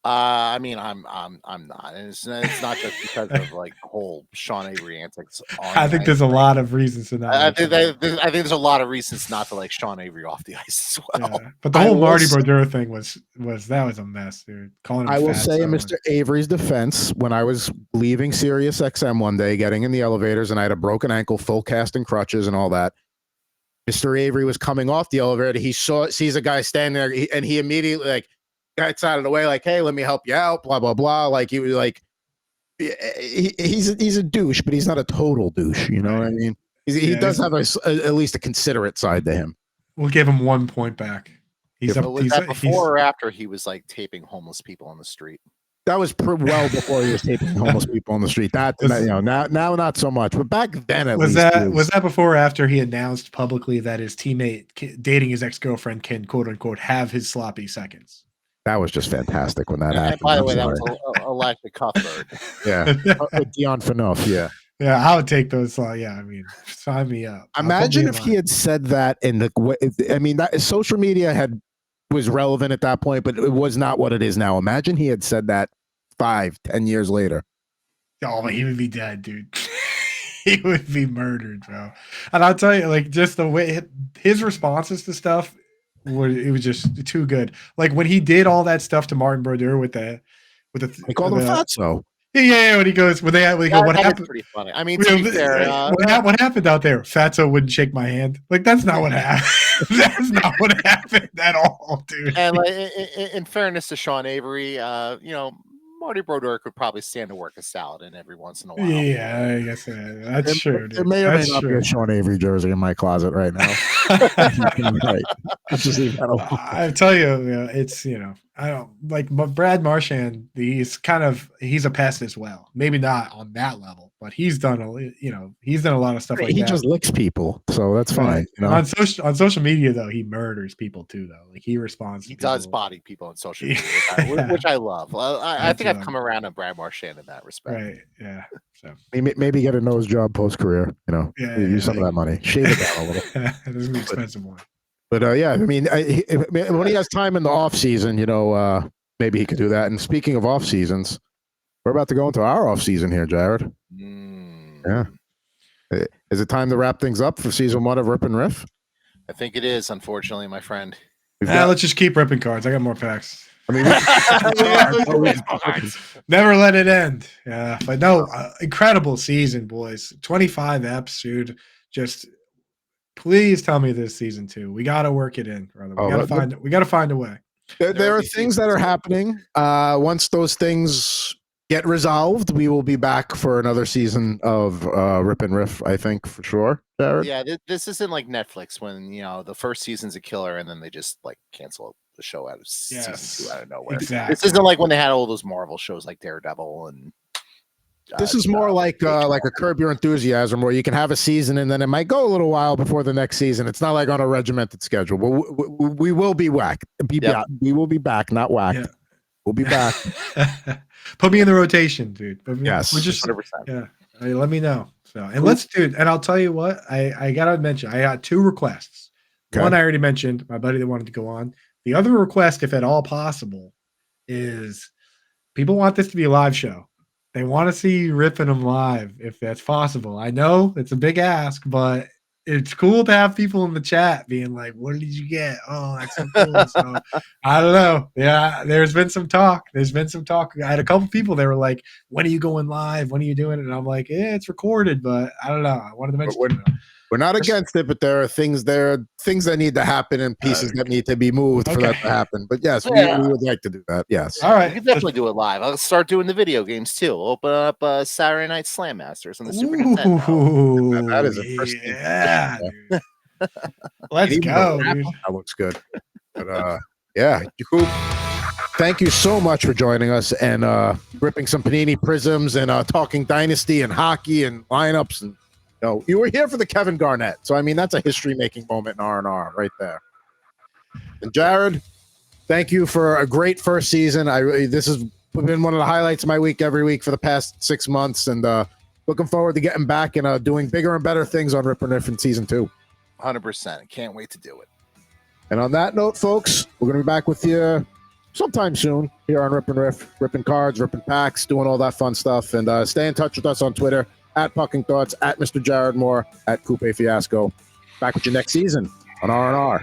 I mean, I'm not. And it's not just because of like whole Sean Avery antics. I think there's a lot of reasons to not. I think there's a lot of reasons not to like Sean Avery off the ice as well. Yeah. But the whole Marty Brodeur thing was a mess, dude. Calling him I will say, in Mr. Avery's defense, when I was leaving Sirius XM one day, getting in the elevators, and I had a broken ankle, full cast and crutches, and all that. Mr. Avery was coming off the elevator. He sees a guy standing there, and he immediately gets out of the way, like, "Hey, let me help you out." Blah blah blah. Like he was like, he's a douche, but he's not a total douche. You know what I mean? He does have at least a considerate side to him. We'll give him 1 point back. He's up. Was that before or after he was like taping homeless people on the street? That was well before he was taping homeless people on the street. That now not so much, but back then at least. Was that before or after he announced publicly that his teammate dating his ex-girlfriend can quote unquote have his sloppy seconds? That was just fantastic when that happened. And by the way, that was Elijah Cuthbert. Yeah, Dion Phaneuf. Yeah. Yeah, I would take those. Yeah, I mean, sign me up. Imagine if he had said that in the. I mean, that social media was relevant at that point, but it was not what it is now. Imagine he had said that 5-10 years later. Oh, he would be dead, dude. He would be murdered, bro. And I'll tell you, like, just the way his responses to stuff, it was just too good. Like when he did all that stuff to Martin Brodeur with the they called him Fatso. Yeah, when he goes, when they go, what happened? Pretty funny. I mean, to be fair, what happened out there? Fatso wouldn't shake my hand. Like that's not what happened. That's not what happened at all, dude. And like, in fairness to Sean Avery, Marty Brodeur could probably stand to work a salad in every once in a while. Yeah, I guess that's true. There may or may not be a Sean Avery jersey in my closet right now. Right. Just leave that alone. I tell you, it's I don't like, but Brad Marchand. He's a pest as well. Maybe not on that level, but he's done a lot of stuff like that. He just licks people, so that's fine. On social media though, he murders people too. Though, like he responds. He does body people on social media, which I love. I think I've come around on Brad Marchand in that respect. Right? Yeah. So maybe get a nose job post career. Use some of that money, shave it down a little. It is an expensive one. But yeah, I mean, when he has time in the off season, maybe he could do that. And speaking of off seasons, we're about to go into our off season here, Jared. Yeah. Is it time to wrap things up for season 1 of Rip N Riff? I think it is, unfortunately, my friend. Let's just keep ripping cards. I got more packs. I mean, never let it end. Yeah, but no, incredible season, boys. 25 eps, dude. Just please tell me this season 2. We got to work it in, brother. We got to find a way. There are things that are happening. Once those things get resolved, we will be back for another season of Rip and Riff, I think, for sure, Jared. Yeah, this isn't like Netflix when, the first season's a killer and then they just like cancel the show out of season 2 out of nowhere. Exactly. This isn't like when they had all those Marvel shows like Daredevil and this is more like a Curb Your Enthusiasm, where you can have a season and then it might go a little while before the next season. It's not like on a regimented schedule. We will be whack. We will be back, not whack. Yeah. We'll be back. Put me in the rotation, dude. Yes, we're just 100%. Yeah. Let me know. So, and let's do it. And I'll tell you what, I gotta mention, I got 2 requests. Okay. One I already mentioned, my buddy that wanted to go on. The other request, if at all possible, is people want this to be a live show. They want to see you ripping them live, if that's possible. I know it's a big ask, but it's cool to have people in the chat being like, "What did you get? Oh, that's so cool." So I don't know. Yeah, there's been some talk. I had a couple people that were like, "When are you going live? When are you doing it?" And I'm like, "Yeah, it's recorded, but I don't know." I wanted to mention. We're not against it, but there are things that need to happen and pieces that need to be moved for that to happen. But yes, we would like to do that. Yes. All right. We can definitely do it live. I'll start doing the video games too. Open up Saturday Night Slam Masters on the Super Nintendo. That is interesting. Yeah. Let's go. Dude. That looks good. But yeah, Coop, thank you so much for joining us and ripping some Panini Prizms and talking Dynasty and hockey and lineups and. No, you were here for the Kevin Garnett. So, I mean, that's a history-making moment in R&R right there. And Jared, thank you for a great first season. This has been one of the highlights of my week every week for the past 6 months. And looking forward to getting back and doing bigger and better things on Rip and Riff in season 2. 100%. Can't wait to do it. And on that note, folks, we're going to be back with you sometime soon here on Rip and Riff, ripping cards, ripping packs, doing all that fun stuff. And stay in touch with us on Twitter. At Pucking Thoughts, at Mr. Jared Moore, at Coupe Fiasco. Back with you next season on R&R.